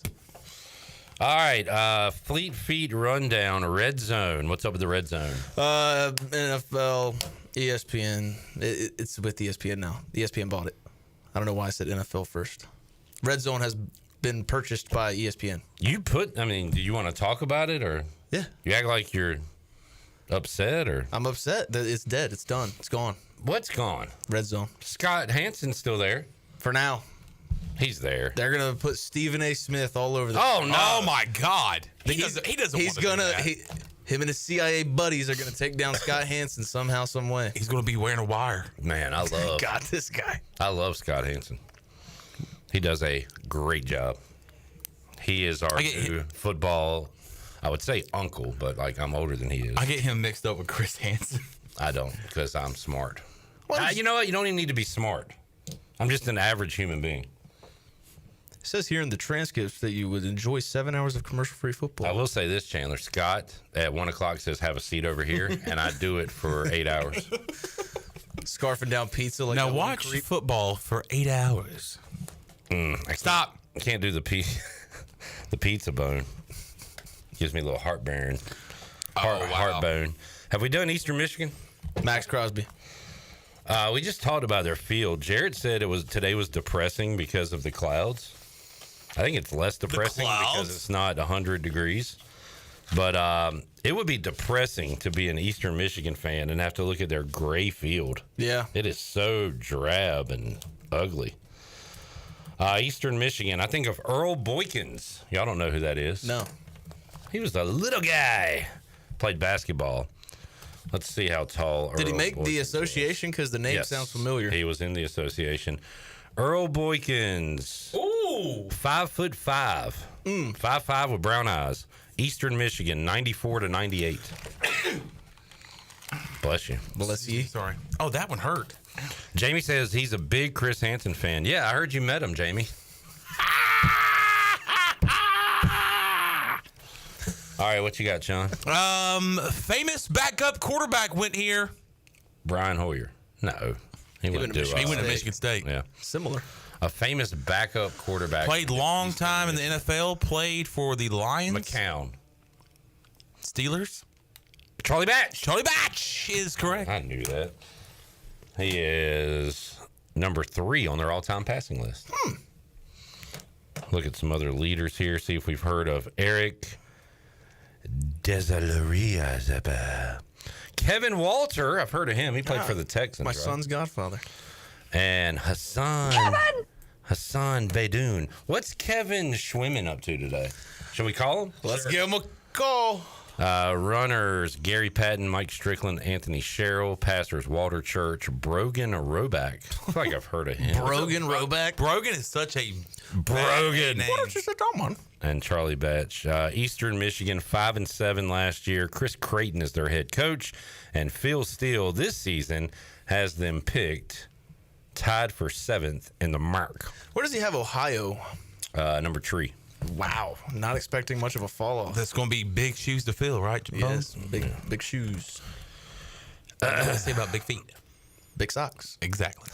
All right, Fleet Feet rundown, Red Zone. What's up with the Red Zone? NFL, ESPN. It's with ESPN now. ESPN bought it. I don't know why I said NFL first. Red Zone has been purchased by ESPN. Do you want to talk about it or? Yeah. You act like you're upset or? I'm upset that it's dead. It's done. It's gone. What's gone? Red Zone. Scott Hansen's still there. For now. He's there. They're going to put Stephen A. Smith all over the Oh, no. Oh, my God. He doesn't He's want to gonna. do that. Him and his CIA buddies are going to take down Scott Hansen somehow, some way. He's going to be wearing a wire. Man, I love. God, this guy. I love Scott Hansen. He does a great job. He is our new football, I would say uncle, but like I'm older than he is. I get him mixed up with Chris Hansen. I don't, because I'm smart. You know what? You don't even need to be smart. I'm just an average human being. It says here in the transcripts that you would enjoy 7 hours of commercial-free football. I will say this, Chandler. Scott at 1 o'clock says, have a seat over here, and I do it for 8 hours. Scarfing down pizza like now watch football for 8 hours. Stop. I can't do the pizza bone. Gives me a little heartburn. Heartbone. Have we done Eastern Michigan? Max Crosby. We just talked about their field. Jared said today was depressing because of the clouds. I think it's less depressing because it's not 100 degrees. But it would be depressing to be an Eastern Michigan fan and have to look at their gray field. Yeah. It is so drab and ugly. Eastern Michigan, I think of Earl Boykins. Y'all don't know who that is. No. He was the little guy Played basketball. Let's see how tall Did he Earl make the Boykins association? Because the name Yes, sounds familiar. He was in the association. Earl Boykins. Ooh. 5'5". 5'5" with brown eyes. Eastern Michigan, 94 to 98. Bless you. Bless you. Sorry. Oh, that one hurt. Jamie says he's a big Chris Hansen fan. Yeah, I heard you met him, Jamie. All right, what you got, Sean? Famous backup quarterback went here. Brian Hoyer. No. He went to Michigan State. Yeah. Similar. A famous backup quarterback. Played long time in the NFL. Played for the Lions. McCown. Steelers. Charlie Batch. Charlie Batch is correct. I knew that. He is number 3 on their all-time passing list. Look at some other leaders here. See if we've heard of Eric Desalaria. Kevin Walter. I've heard of him. He played for the Texans. My right? son's godfather. And Hassan Beydoun. What's Kevin Schwimmen up to today? Should we call him? Let's give him a call. Runners, Gary Patton, Mike Strickland, Anthony Sherrill. Passers, Walter Church, Brogan Roback. I feel like I've heard of him. Brogan Roback. Brogan is such a Brogan name. What is a dumb one? And Charlie Batch. Eastern Michigan, 5-7 last year. Chris Creighton is their head coach. And Phil Steele this season has them picked tied for 7th in the mark. Where does he have Ohio? Number 3. Wow. Not expecting much of a fall off. That's going to be big shoes to fill, right? Yes. Big shoes. What do you say about big feet? Big socks. Exactly.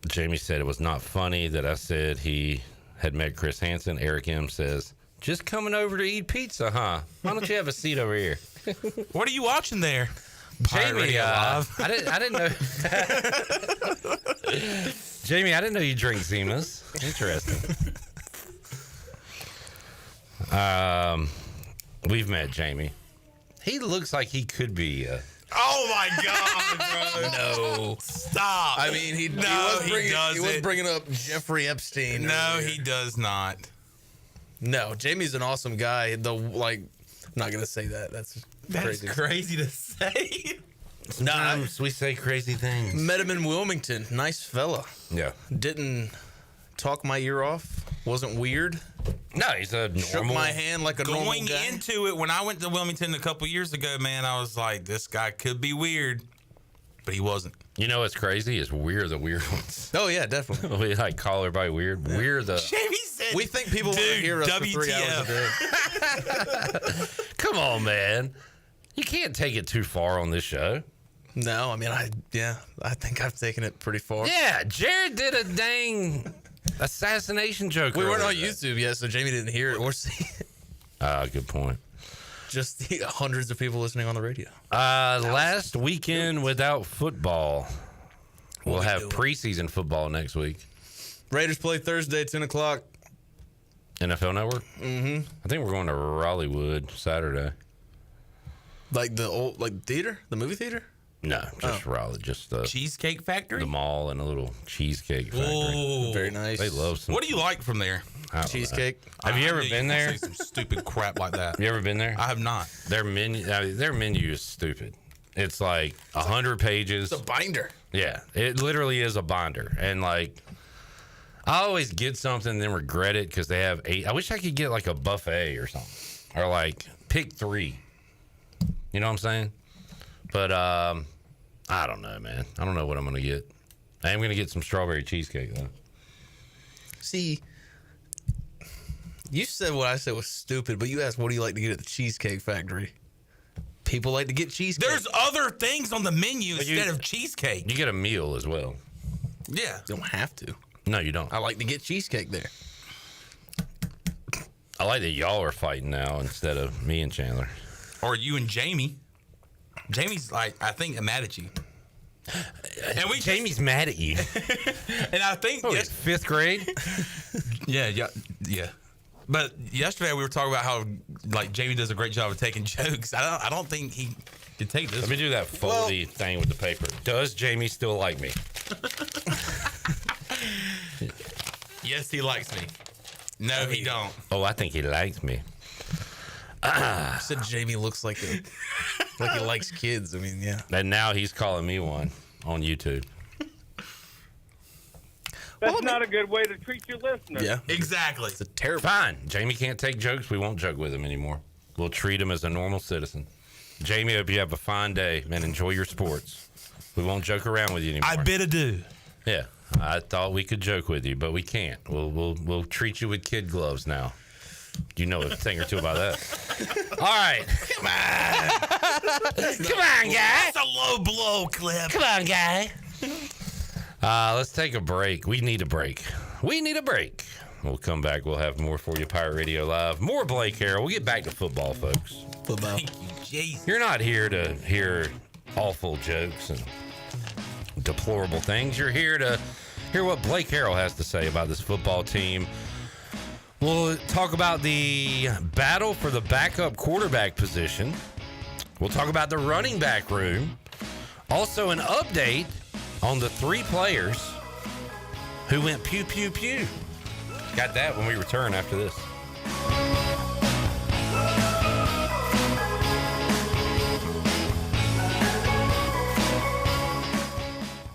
Jamie said it was not funny that I said he had met Chris Hansen. Eric M. says, just coming over to eat pizza, huh? Why don't you have a seat over here? What are you watching there? Jamie, I didn't know. Jamie, I didn't know you drink Zimas. Interesting. We've met Jamie. He looks like he could be. Oh my God, bro! No, stop. I mean, he was bringing up Jeffrey Epstein. No, earlier. he does not. No, Jamie's an awesome guy. I'm not gonna say that. That's crazy to say. Sometimes we say crazy things. Met him in Wilmington. Nice fella. Yeah. Didn't talk my ear off. Wasn't weird. No, he's a normal. Shook my hand like a normal guy. Going into it, when I went to Wilmington a couple years ago, man, I was like, this guy could be weird, but he wasn't. You know what's crazy is we're the weird ones. Oh yeah, definitely. We like call everybody weird. Yeah. We're the. Jamie said, we think people want to hear us for 3 hours a day. Come on, man. You can't take it too far on this show. No, I mean, I think I've taken it pretty far. Yeah, Jared did a dang assassination joke. We weren't on YouTube yet, so Jamie didn't hear it or see it. Good point. Just the hundreds of people listening on the radio. Last weekend without football. We'll have preseason football next week. Raiders play Thursday, 10 o'clock. NFL Network? Mm-hmm. I think we're going to Raleigh-Wood Saturday. Like the old, theater? The movie theater? No, just Raleigh. Just the Cheesecake Factory? The mall and a little cheesecake factory. Ooh, very nice. They love some. What do you like from there? Cheesecake. Have you ever been there? Say some stupid crap like that. You ever been there? I have not. Their menu is stupid. It's like 100 pages. It's a binder. Yeah, it literally is a binder. And I always get something and then regret it because they have 8. I wish I could get like a buffet or something, or pick 3. You know what I'm saying? But I don't know, man. I don't know what I'm gonna get. I am gonna get some strawberry cheesecake though. See, you said what I said was stupid, but you asked what do you like to get at the Cheesecake Factory? People like to get cheesecake. There's other things on the menu instead of cheesecake. You get a meal as well. Yeah. You don't have to. No, you don't. I like to get cheesecake there. I like that y'all are fighting now instead of me and Chandler. Or you and Jamie. Jamie's I think mad at you. And Jamie's mad at you. And I think 5th grade. Yeah. But yesterday we were talking about how Jamie does a great job of taking jokes. I don't think he can take this. Let me do that foldy thing with the paper. Does Jamie still like me? Yes, he likes me. No, he don't. Oh, I think he likes me. Said Jamie looks like he likes kids. I mean, yeah. And now he's calling me one on YouTube. That's not a good way to treat your listeners. Yeah, exactly. It's a terrible. Fine. Jamie can't take jokes. We won't joke with him anymore. We'll treat him as a normal citizen. Jamie, I hope you have a fine day and enjoy your sports. We won't joke around with you anymore. I bid adieu. Yeah, I thought we could joke with you, but we can't. We'll treat you with kid gloves now. You know a thing or two about that. All right. Come on, guy. That's a low blow, Clip. Come on, guy. Let's take a break. We need a break. We'll come back. We'll have more for you, Pirate Radio Live. More Blake Harrell. We'll get back to football, folks. Football. You're not here to hear awful jokes and deplorable things. You're here to hear what Blake Harrell has to say about this football team. We'll talk about the battle for the backup quarterback position. We'll talk about the running back room. Also, an update on the 3 players who went pew, pew, pew. Got that when we return after this.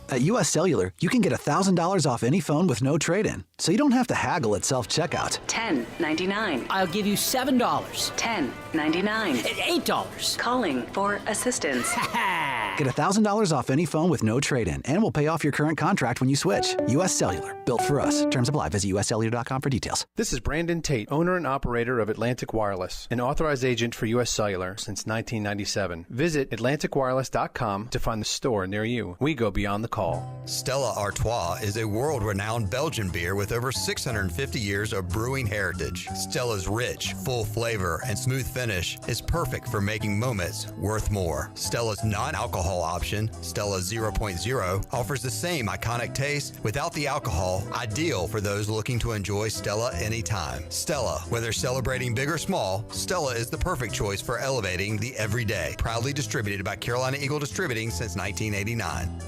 At U.S. Cellular, you can get $1,000 off any phone with no trade-in, so you don't have to haggle at self-checkout. $10.99. I'll give you $7. $10.99. $8. Calling for assistance. Get $1,000 off any phone with no trade-in, and we'll pay off your current contract when you switch. U.S. Cellular, built for us. Terms apply. Visit uscellular.com for details. This is Brandon Tate, owner and operator of Atlantic Wireless, an authorized agent for U.S. Cellular since 1997. Visit atlanticwireless.com to find the store near you. We go beyond the call. Stella Artois is a world-renowned Belgian beer with over 650 years of brewing heritage. Stella's rich, full flavor and smooth finish is perfect for making moments worth more. Stella's non-alcohol option, Stella 0.0, offers the same iconic taste without the alcohol, ideal for those looking to enjoy Stella anytime. Stella, whether celebrating big or small, Stella is the perfect choice for elevating the everyday. Proudly distributed by Carolina Eagle Distributing since 1989.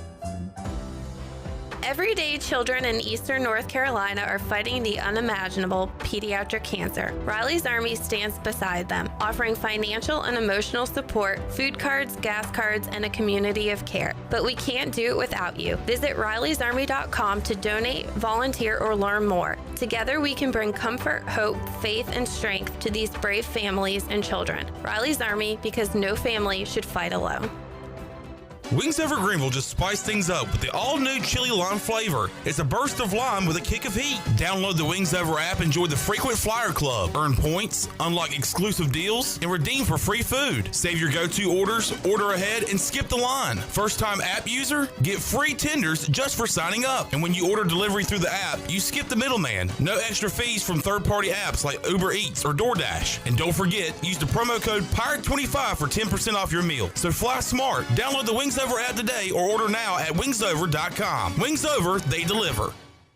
Everyday children in eastern North Carolina are fighting the unimaginable pediatric cancer. Riley's Army stands beside them, offering financial and emotional support, food cards, gas cards, and a community of care. But we can't do it without you. Visit Riley'sArmy.com to donate, volunteer, or learn more. Together we can bring comfort, hope, faith, and strength to these brave families and children. Riley's Army, because no family should fight alone. Wings Over Greenville just spiced things up with the all-new chili lime flavor. It's a burst of lime with a kick of heat. Download the Wings Over app, enjoy the Frequent Flyer Club, earn points, unlock exclusive deals, and redeem for free food. Save your go-to orders, order ahead, and skip the line. First-time app user? Get free tenders just for signing up. And when you order delivery through the app, you skip the middleman. No extra fees from third-party apps like Uber Eats or DoorDash. And don't forget, use the promo code PIRATE25 for 10% off your meal. So fly smart. Download the Wings Over app today or order now at wingsover.com. Wings Over, they deliver.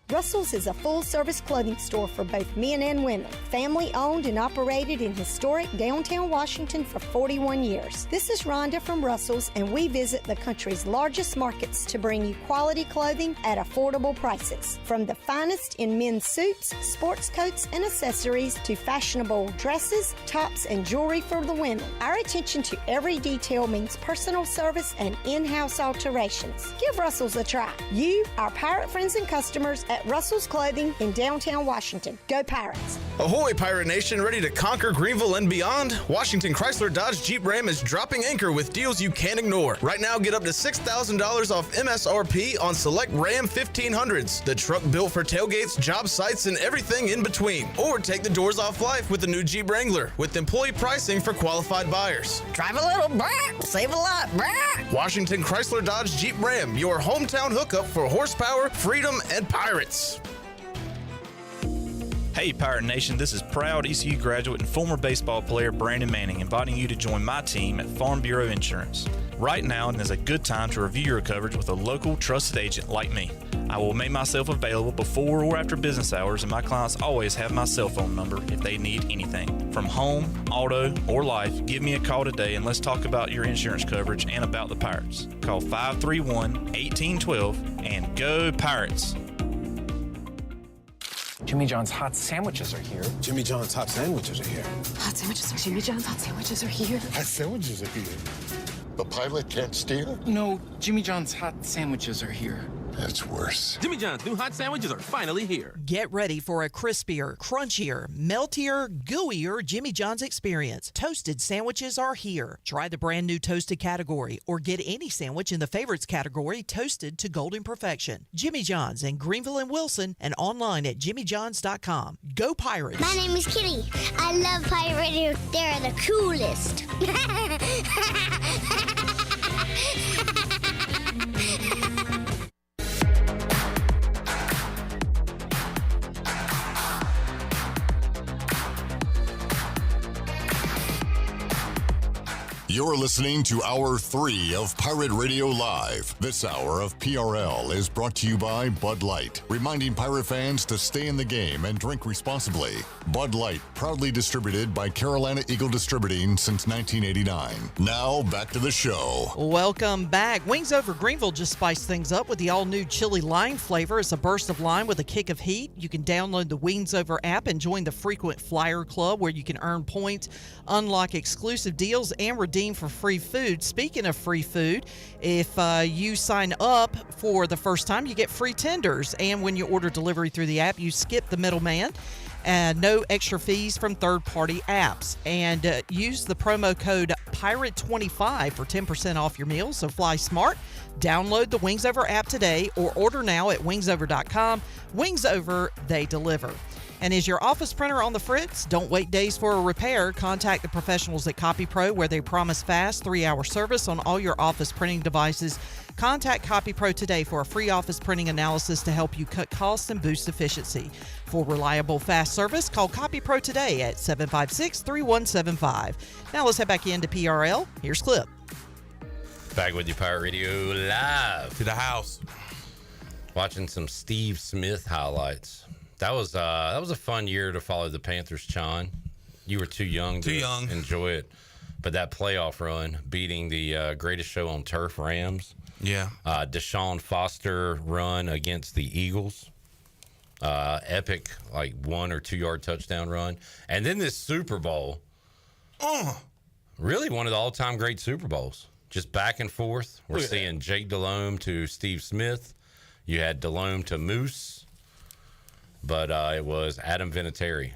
Russell's is a full-service clothing store for both men and women. Family-owned and operated in historic downtown Washington for 41 years. This is Rhonda from Russell's, and we visit the country's largest markets to bring you quality clothing at affordable prices. From the finest in men's suits, sports coats, and accessories to fashionable dresses, tops, and jewelry for the women. Our attention to every detail means personal service and in-house alterations. Give Russell's a try. You, our pirate friends and customers at Russell's Clothing in downtown Washington. Go Pirates! Ahoy, Pirate Nation, ready to conquer Greenville and beyond? Washington Chrysler Dodge Jeep Ram is dropping anchor with deals you can't ignore. Right now, get up to $6,000 off MSRP on select Ram 1500s, the truck built for tailgates, job sites, and everything in between. Or take the doors off life with the new Jeep Wrangler, with employee pricing for qualified buyers. Drive a little, brah, save a lot, brah. Washington Chrysler Dodge Jeep Ram, your hometown hookup for horsepower, freedom, and pirates. Hey Pirate Nation, this is proud ECU graduate and former baseball player Brandon Manning inviting you to join my team at Farm Bureau Insurance. Right now is a good time to review your coverage with a local trusted agent like me. I will make myself available before or after business hours, and my clients always have my cell phone number if they need anything. From home, auto, or life, give me a call today and let's talk about your insurance coverage and about the Pirates. Call 531-1812 and go Pirates! Jimmy John's hot sandwiches are here. Jimmy John's hot sandwiches are here. Hot sandwiches are Jimmy John's hot sandwiches are here. Hot sandwiches are here. The pilot can't steer? No, Jimmy John's hot sandwiches are here. That's worse. Jimmy John's new hot sandwiches are finally here. Get ready for a crispier, crunchier, meltier, gooier Jimmy John's experience. Toasted sandwiches are here. Try the brand new toasted category or get any sandwich in the favorites category toasted to golden perfection. Jimmy John's in Greenville and Wilson and online at jimmyjohns.com. Go Pirates! My name is Kitty. I love Pirate Radio. They're the coolest. You're listening to Hour 3 of Pirate Radio Live. This hour of PRL is brought to you by Bud Light, reminding Pirate fans to stay in the game and drink responsibly. Bud Light, proudly distributed by Carolina Eagle Distributing since 1989. Now, back to the show. Welcome back. Wings Over Greenville just spiced things up with the all-new chili lime flavor. It's a burst of lime with a kick of heat. You can download the Wings Over app and join the Frequent Flyer Club where you can earn points, unlock exclusive deals, and redeem for free food. Speaking of free food, if you sign up for the first time, you get free tenders. And when you order delivery through the app, you skip the middleman. No extra fees from third-party apps. And use the promo code PIRATE25 for 10% off your meals. So fly smart. Download the Wings Over app today or order now at wingsover.com. Wings Over, they deliver. And is your office printer on the fritz? Don't wait days for a repair. Contact the professionals at CopyPro where they promise fast 3-hour service on all your office printing devices. Contact CopyPro today for a free office printing analysis to help you cut costs and boost efficiency. For reliable, fast service, call CopyPro today at 756-3175. Now let's head back into PRL. Here's Clip. Back with you, Pirate Radio Live. To the house. Watching some Steve Smith highlights. That was a fun year to follow the Panthers, Chon. You were too young to enjoy it. But that playoff run, beating the greatest show on turf, Rams. Yeah. Deshaun Foster run against the Eagles. Epic, like 1 or 2 yard touchdown run. And then this Super Bowl. Really one of the all-time great Super Bowls. Just back and forth. We're seeing Jake Delhomme to Steve Smith. You had Delhomme to Moose. But it was Adam Vinatieri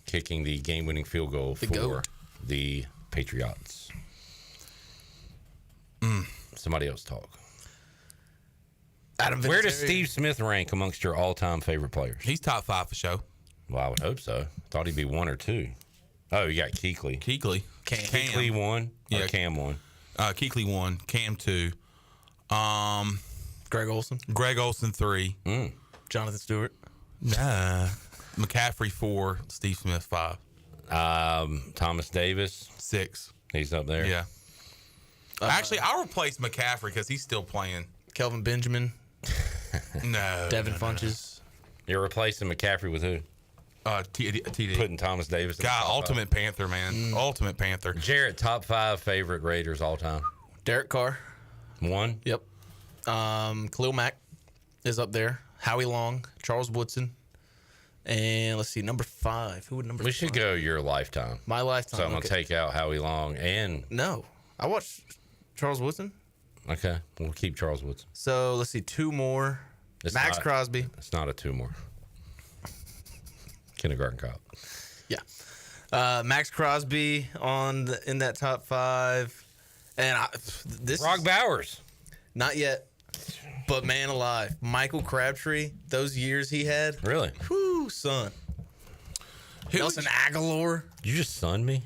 kicking the game-winning field goal for the Patriots. Somebody else talk. Adam Vinatieri. Where does Steve Smith rank amongst your all-time favorite players? He's top 5 for sure. Well, I would hope so. Thought he'd be 1 or 2. Oh, you got Kuechly. Kuechly 1 or Cam 1? Kuechly 1, Cam 2. Greg Olsen. Greg Olsen 3. Jonathan Stewart. Nah. McCaffrey 4, Steve Smith 5. Thomas Davis 6. He's up there. Yeah. Actually, I'll replace McCaffrey because he's still playing. Kelvin Benjamin. No. Devin Funches. You're replacing McCaffrey with who? TD. Putting Thomas Davis in God, Ultimate Panther, man. Ultimate Panther. Jarrett, top 5 favorite Raiders all time. Derek Carr. 1? Yep. Khalil Mack is up there. Howie Long, Charles Woodson, and let's see, number 5. Who would number 5? We should go your lifetime. My lifetime. So I'm going to take out Howie Long and... No. I watched Charles Woodson. Okay. We'll keep Charles Woodson. So let's see, 2 more. Max Crosby. It's not a 2 more. Kindergarten cop. Yeah. Max Crosby in that top 5. And Brock Bowers. Not yet. But man alive, Michael Crabtree, those years he had. Really? Whoo, son. Nelson Aguilar. You just sunned me?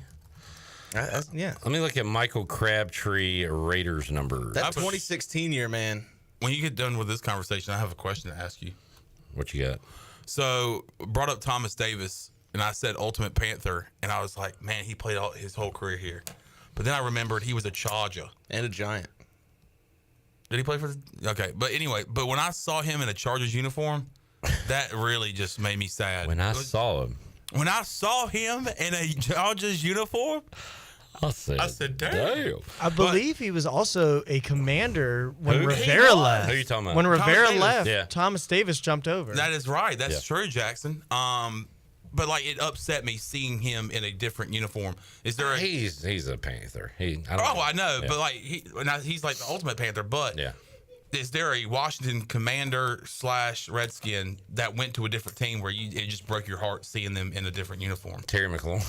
Yeah. Let me look at Michael Crabtree Raiders numbers. That 2016 year, man. When you get done with this conversation, I have a question to ask you. What you got? So, brought up Thomas Davis, and I said Ultimate Panther, and I was like, man, he played his whole career here. But then I remembered he was a Charger. And a Giant. Did he play for okay, but anyway, when I saw him in a Chargers uniform, that really just made me sad. When I saw him in a Chargers uniform, I said, damn. I believe he was also a commander when Who? Rivera left. Who are you talking about? When Rivera Davis. left, Thomas Davis jumped over. That is right. That's true, Jackson. But like it upset me seeing him in a different uniform. Is there? He's a Panther. I know, but like he's like the ultimate Panther. But is there a Washington Commander / Redskin that went to a different team where it just broke your heart seeing them in a different uniform? Terry McLaurin.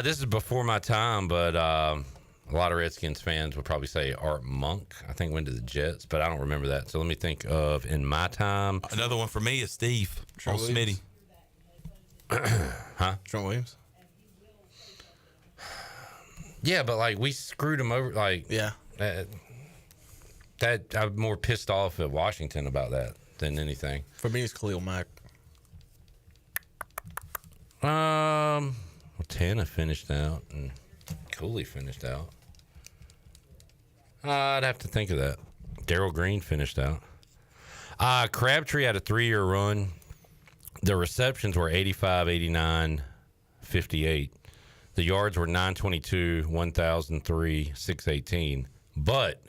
This is before my time, but a lot of Redskins fans would probably say Art Monk. I think went to the Jets, but I don't remember that. So let me think of in my time. Another one for me is Steve. Trent Old Smitty. Huh? Trent Williams. Yeah, but like we screwed him over. Like that I'm more pissed off at Washington about that than anything. For me, it's Khalil Mack. Tanner finished out and Cooley finished out. I'd have to think of that. Darryl Green finished out. Crabtree had a 3-year run. The receptions were 85, 89, 58. The yards were 922, 1003, 618. But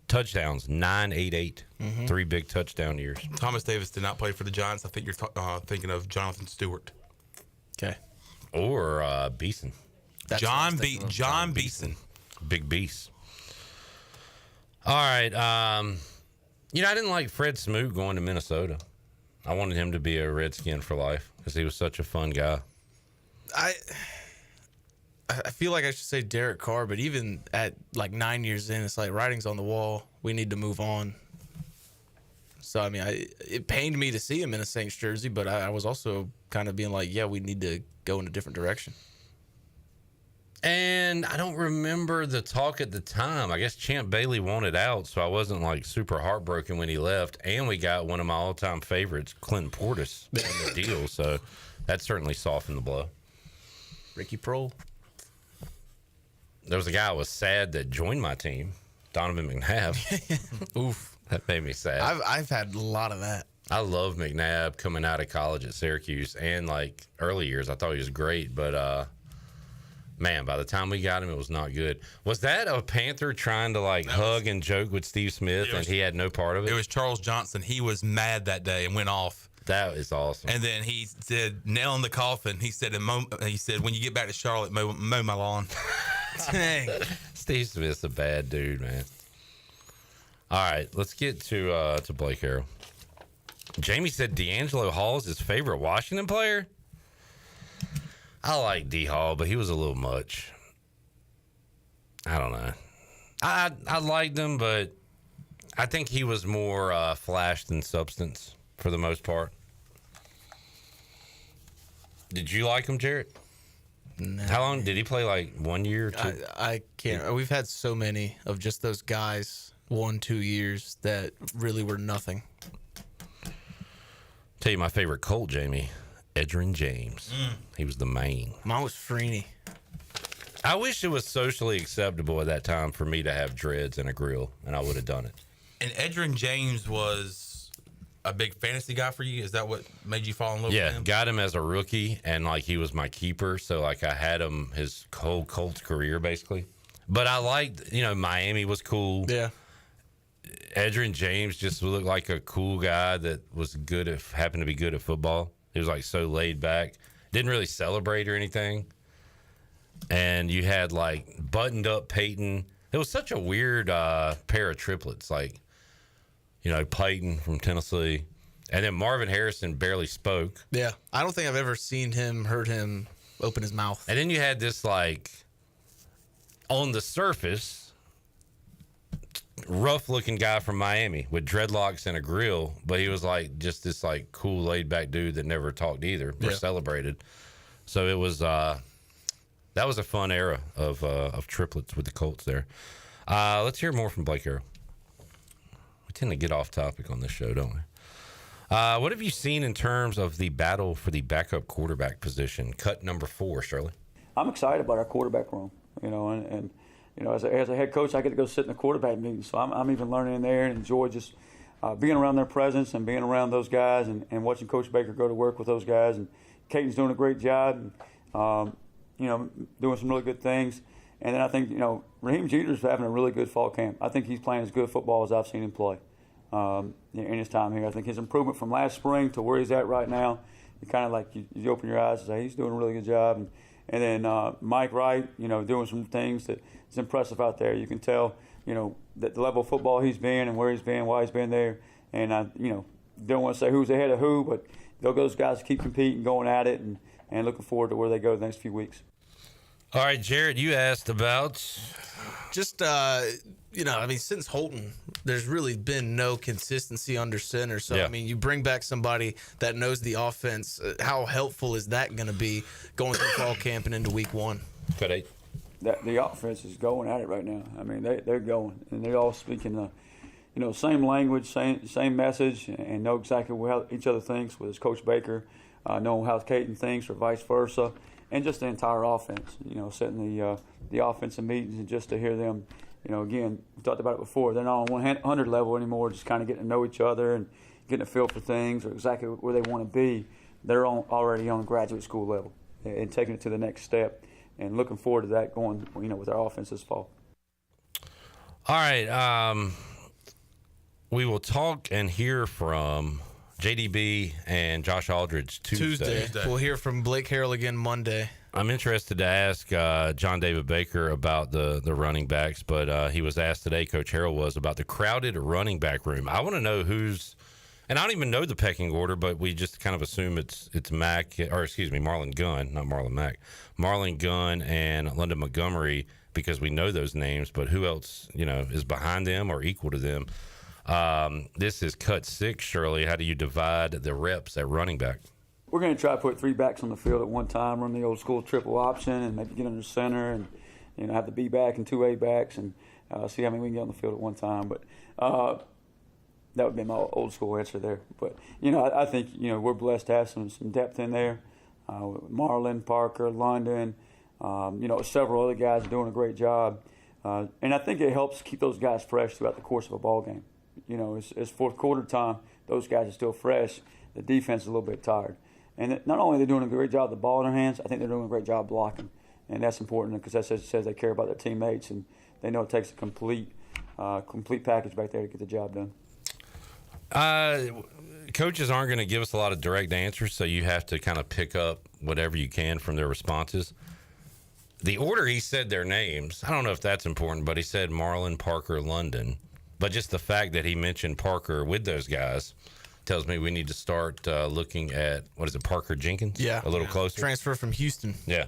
touchdowns, 988. 3 big touchdown years. Thomas Davis did not play for the Giants. I think you're thinking of Jonathan Stewart. Okay. Or Beeson. John Beeson. Big beast. All right. I didn't like Fred Smoot going to Minnesota. I wanted him to be a Redskin for life because he was such a fun guy. I feel like I should say Derek Carr, but even at like 9 years in, it's like writing's on the wall. We need to move on. So, I mean, it pained me to see him in a Saints jersey, but I was also kind of being like, yeah, we need to go in a different direction. And I don't remember the talk at the time. I guess Champ Bailey wanted out, so I wasn't like super heartbroken when he left. And we got one of my all-time favorites, Clinton Portis, in the deal. So that certainly softened the blow. Ricky Prohl. There was a guy I was sad that joined my team, Donovan McNabb. Oof. That made me sad. I've had a lot of that. I love McNabb coming out of college at Syracuse and like early years. I thought he was great, but man, by the time we got him, it was not good. Was that a Panther trying to like hug and joke with Steve Smith and he had no part of it? It was Charles Johnson. He was mad that day and went off. That is awesome. And then he said, nail in the coffin. He said, when you get back to Charlotte, mow my lawn. Dang. Steve Smith's a bad dude, man. All right, let's get to Blake Harrell. Jamie said D'Angelo Hall is his favorite Washington player. I like D Hall, but he was a little much. I don't know. I liked him, but I think he was more flash than substance for the most part. Did you like him, Jarrett? No. How long did he play? Like 1 year or two? I can't. We've had so many of just those guys 1-2 years that really were nothing. Tell you my favorite Colt, Jamie. Edgerrin James. He was the main. Mine was Freeney. I wish it was socially acceptable at that time for me to have dreads and a grill, and I would have done it. And Edgerrin James was a big fantasy guy for you? Is that what made you fall in love with him? Yeah, got him as a rookie, and like he was my keeper, so like I had him his whole Colts career basically. But I liked, Miami was cool. Yeah. Edgerrin James just looked like a cool guy that was happened to be good at football. He was like so laid back, didn't really celebrate or anything. And you had like buttoned up Peyton. It was such a weird pair of triplets, like, Peyton from Tennessee. And then Marvin Harrison barely spoke. Yeah. I don't think I've ever heard him open his mouth. And then you had this like on the surface, rough looking guy from Miami with dreadlocks and a grill, but he was like just this like cool laid back dude that never talked either or celebrated. So it was that was a fun era of triplets with the Colts there. Let's hear more from Blake Harrell. We tend to get off topic on this show, don't we? What have you seen in terms of the battle for the backup quarterback position? Cut number 4, Shirley. I'm excited about our quarterback room, and as a head coach, I get to go sit in the quarterback meeting, so I'm even learning in there and enjoy just being around their presence and being around those guys and watching Coach Baker go to work with those guys. And Caden's doing a great job. And, doing some really good things. And then I think, Raheem Jeter's having a really good fall camp. I think he's playing as good football as I've seen him play in his time here. I think his improvement from last spring to where he's at right now, you kind of like you open your eyes and say he's doing a really good job. And then Mike Wright, doing some things that is impressive out there. You can tell, that the level of football he's been and where he's been, why he's been there. And don't want to say who's ahead of who, but those guys keep competing, going at it, and looking forward to where they go the next few weeks. All right, Jared, you asked about just since Holton, there's really been no consistency under center. So Yeah. you bring back somebody that knows the offense. How helpful is that going to be going through fall camp and into week one? Cut 8. The offense is going at it right now. They're going, and they're all speaking same language, same message, and know exactly how each other thinks. With his Coach Baker, knowing how Caton thinks, or vice versa, and just the entire offense. Setting the offensive meetings, and just to hear them. Again, we talked about it before. They're not on 100 level anymore. Just kind of getting to know each other and getting a feel for things, or exactly where they want to be. They're already on graduate school level and taking it to the next step. And looking forward to that going, with our offense this fall. All right. We will talk and hear from JDB and Josh Aldridge Tuesday. We'll hear from Blake Harrell again Monday. I'm interested to ask John David Baker about the running backs, but he was asked today, Coach Harrell was, about the crowded running back room. I want to know who's, and I don't even know the pecking order, but we just kind of assume it's Marlon Gunn, not Marlon Mack. Marlon Gunn and London Montgomery, because we know those names, but who else, is behind them or equal to them? This is cut 6, Shirley. How do you divide the reps at running back? We're going to try to put 3 backs on the field at one time, run the old school triple option, and maybe get under center and, have the B back and 2 A backs, and see how many we can get on the field at one time. But that would be my old school answer there. But, I think, we're blessed to have some depth in there. Marlon, Parker, London, several other guys are doing a great job. And I think it helps keep those guys fresh throughout the course of a ball game. It's fourth quarter time, those guys are still fresh. The defense is a little bit tired. And not only are they doing a great job with the ball in their hands, I think they're doing a great job blocking. And that's important because that says they care about their teammates, and they know it takes a complete package back there to get the job done. Coaches aren't going to give us a lot of direct answers, so you have to kind of pick up whatever you can from their responses. The order he said their names, I don't know if that's important, but he said Marlon, Parker, London. But just the fact that he mentioned Parker with those guys tells me we need to start looking at, Parker Jenkins? Yeah. A little closer. Transfer from Houston. Yeah.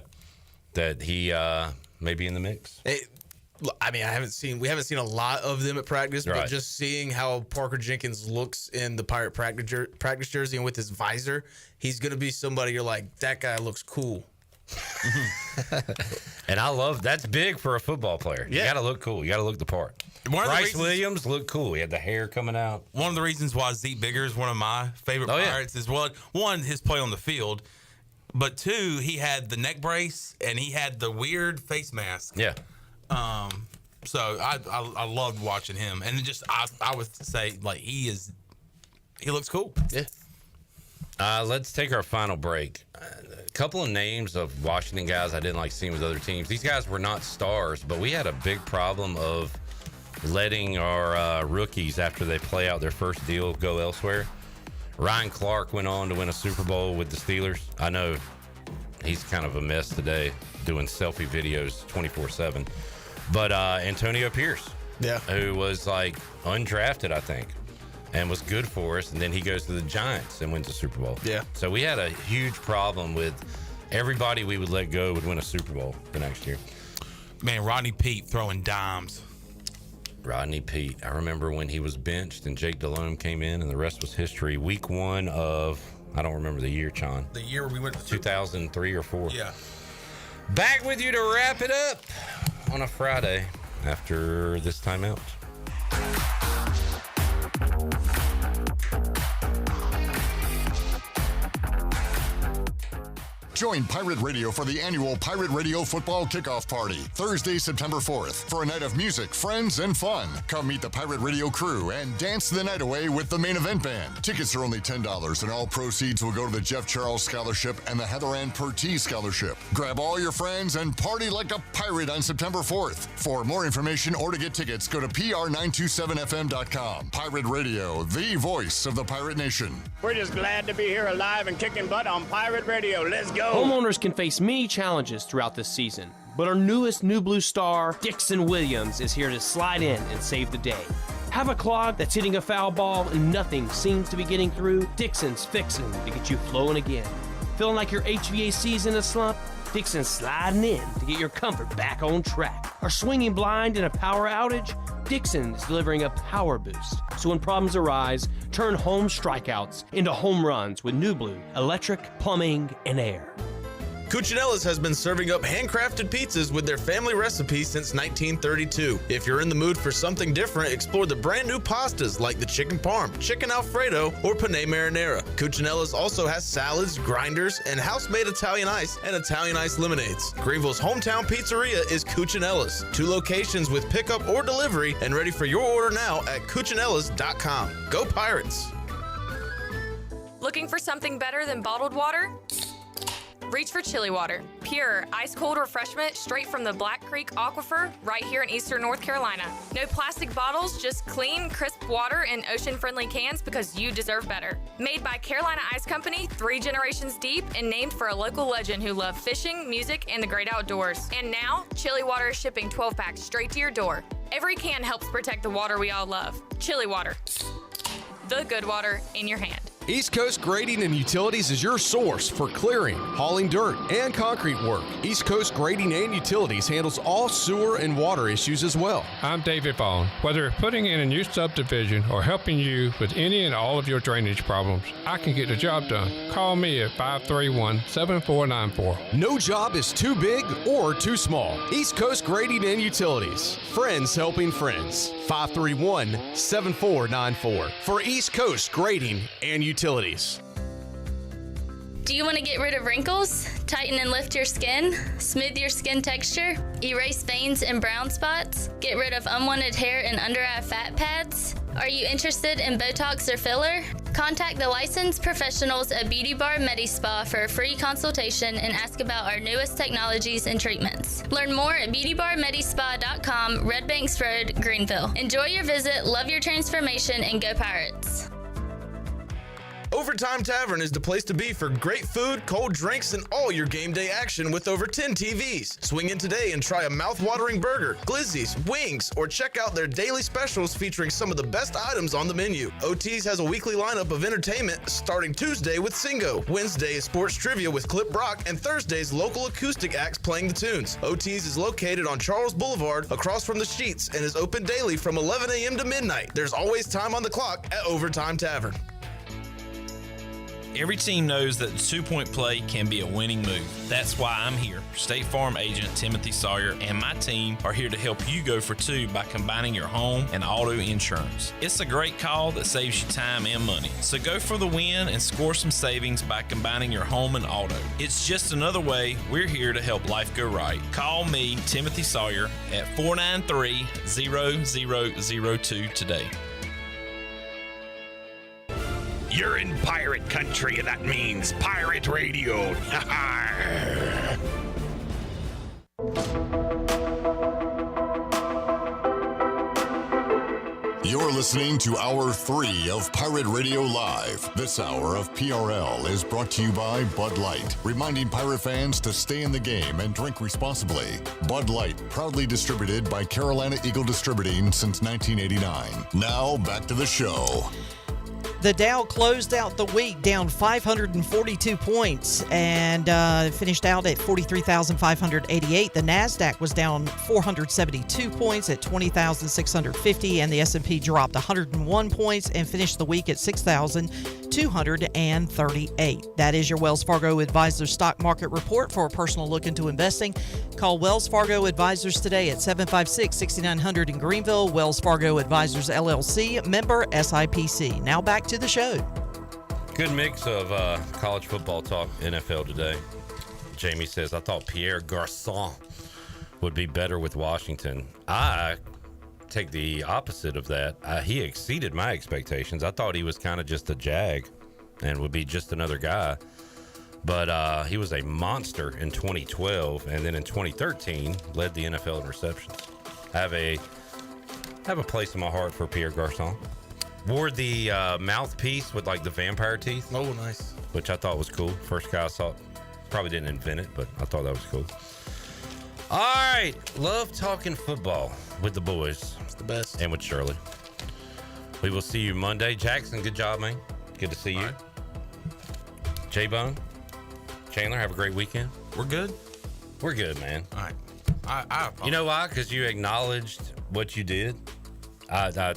That he may be in the mix. We haven't seen a lot of them at practice, Right. but just seeing how Parker Jenkins looks in the Pirate practice jersey and with his visor, he's going to be somebody you're like, that guy looks cool. And I love, that's big for a football player. Yeah. You got to look cool. You got to look the part. Bryce Williams looked cool. He had the hair coming out. One of the reasons why Zeke Bigger is one of my favorite Pirates is, one, his play on the field, but 2, he had the neck brace and he had the weird face mask. Yeah. So I loved watching him, and I would say he looks cool. Yeah. Let's take our final break. A couple of names of Washington guys I didn't like seeing with other teams. These guys were not stars, but we had a big problem of letting our rookies, after they play out their first deal, go elsewhere. Ryan Clark went on to win a Super Bowl with the Steelers. I know he's kind of a mess today, doing selfie videos 24/7. But Antonio Pierce, who was undrafted, I think, and was good for us, and then he goes to the Giants and wins a Super Bowl. Yeah. So we had a huge problem with everybody we would let go would win a Super Bowl the next year. Man, Rodney Peete throwing dimes. Rodney Peete. I remember when he was benched and Jake Delhomme came in, and the rest was history. Week 1 of, I don't remember the year, Chon. The year we went to 2003 or 4. Yeah. Back with you to wrap it up on a Friday after this timeout. Join Pirate Radio for the annual Pirate Radio Football Kickoff Party, Thursday, September 4th, for a night of music, friends, and fun. Come meet the Pirate Radio crew and dance the night away with the main event band. Tickets are only $10, and all proceeds will go to the Jeff Charles Scholarship and the Heather Ann Pertee Scholarship. Grab all your friends and party like a pirate on September 4th. For more information or to get tickets, go to pr927fm.com. Pirate Radio, the voice of the Pirate Nation. We're just glad to be here alive and kicking butt on Pirate Radio. Let's go. Homeowners can face many challenges throughout this season, but our newest New Blue star, Dixon Williams, is here to slide in and save the day. Have a clog that's hitting a foul ball and nothing seems to be getting through? Dixon's fixing to get you flowing again. Feeling like your HVAC's in a slump? Dixon's sliding in to get your comfort back on track. Are swinging blind in a power outage? Dixon is delivering a power boost. So when problems arise, turn home strikeouts into home runs with New Blue, electric, plumbing, and air. Cuccinelli's has been serving up handcrafted pizzas with their family recipe since 1932. If you're in the mood for something different, explore the brand new pastas like the chicken parm, chicken alfredo, or penne marinara. Cuccinelli's also has salads, grinders, and house-made Italian ice and Italian ice lemonades. Greenville's hometown pizzeria is Cuccinelli's. 2 locations with pickup or delivery, and ready for your order now at cuccinellis.com. Go Pirates! Looking for something better than bottled water? Reach for Chili Water. Pure, ice-cold refreshment straight from the Black Creek Aquifer right here in eastern North Carolina. No plastic bottles, just clean, crisp water in ocean-friendly cans because you deserve better. Made by Carolina Ice Company, 3 generations deep, and named for a local legend who loved fishing, music, and the great outdoors. And now, Chili Water is shipping 12-packs straight to your door. Every can helps protect the water we all love. Chili Water. The good water in your hand. East Coast Grading and Utilities is your source for clearing, hauling dirt, and concrete work. East Coast Grading and Utilities handles all sewer and water issues as well. I'm David Vaughn. Whether putting in a new subdivision or helping you with any and all of your drainage problems, I can get the job done. Call me at 531-7494. No job is too big or too small. East Coast Grading and Utilities. Friends helping friends. 531-7494 for East Coast Grading and Utilities. Do you want to get rid of wrinkles, tighten and lift your skin, smooth your skin texture, erase veins and brown spots, get rid of unwanted hair and under-eye fat pads? Are you interested in Botox or filler? Contact the licensed professionals at Beauty Bar MediSpa for a free consultation and ask about our newest technologies and treatments. Learn more at beautybarmedispa.com, Red Banks Road, Greenville. Enjoy your visit, love your transformation, and go Pirates. Overtime Tavern is the place to be for great food, cold drinks, and all your game day action with over 10 TVs. Swing in today and try a mouth-watering burger, glizzies, wings, or check out their daily specials featuring some of the best items on the menu. OT's has a weekly lineup of entertainment starting Tuesday with Singo, Wednesday is sports trivia with Clip Brock, and Thursday's local acoustic acts playing the tunes. OT's is located on Charles Boulevard across from the Sheets and is open daily from 11 a.m. to midnight. There's always time on the clock at Overtime Tavern. Every team knows that the two-point play can be a winning move. That's why I'm here. State Farm agent Timothy Sawyer and my team are here to help you go for 2 by combining your home and auto insurance. It's a great call that saves you time and money. So go for the win and score some savings by combining your home and auto. It's just another way we're here to help life go right. Call me, Timothy Sawyer, at 493-0002 today. You're in pirate country, and that means pirate radio. You're listening to Hour 3 of Pirate Radio Live. This hour of PRL is brought to you by Bud Light, reminding pirate fans to stay in the game and drink responsibly. Bud Light, proudly distributed by Carolina Eagle Distributing since 1989. Now, back to the show. The Dow closed out the week down 542 points and finished out at 43,588. The NASDAQ was down 472 points at 20,650, and the S&P dropped 101 points and finished the week at 6,238. That is your Wells Fargo Advisors Stock Market Report. For a personal look into investing, call Wells Fargo Advisors today at 756-6900 in Greenville. Wells Fargo Advisors, LLC, member SIPC. Now back to the show. Good mix of college football talk, NFL today. Jamie says, I thought Pierre Garçon would be better with Washington. I take the opposite of that. He exceeded my expectations. I thought he was kind of just a jag and would be just another guy. But he was a monster in 2012, and then in 2013 led the NFL in receptions. I have a place in my heart for Pierre Garçon. Wore the mouthpiece with like the vampire teeth. Oh, nice. Which I thought was cool. First guy I saw. Probably didn't invent it, but I thought that was cool. All right. Love talking football with the boys. It's the best. And with Shirley. We will see you Monday. Jackson, good job, man. Good to see you. Right. J-Bone, Chandler, have a great weekend. We're good. We're good, man. All right. You know why? Because you acknowledged what you did. I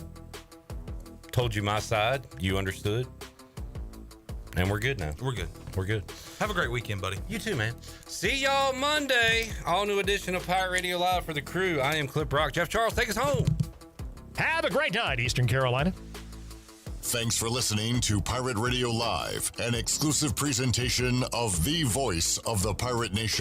told you my side. You understood. And we're good now. We're good. We're good. Have a great weekend, buddy. You too, man. See y'all Monday. All new edition of Pirate Radio Live for the crew. I am Clip Brock. Jeff Charles, take us home. Have a great night, Eastern Carolina. Thanks for listening to Pirate Radio Live, an exclusive presentation of the voice of the Pirate Nation.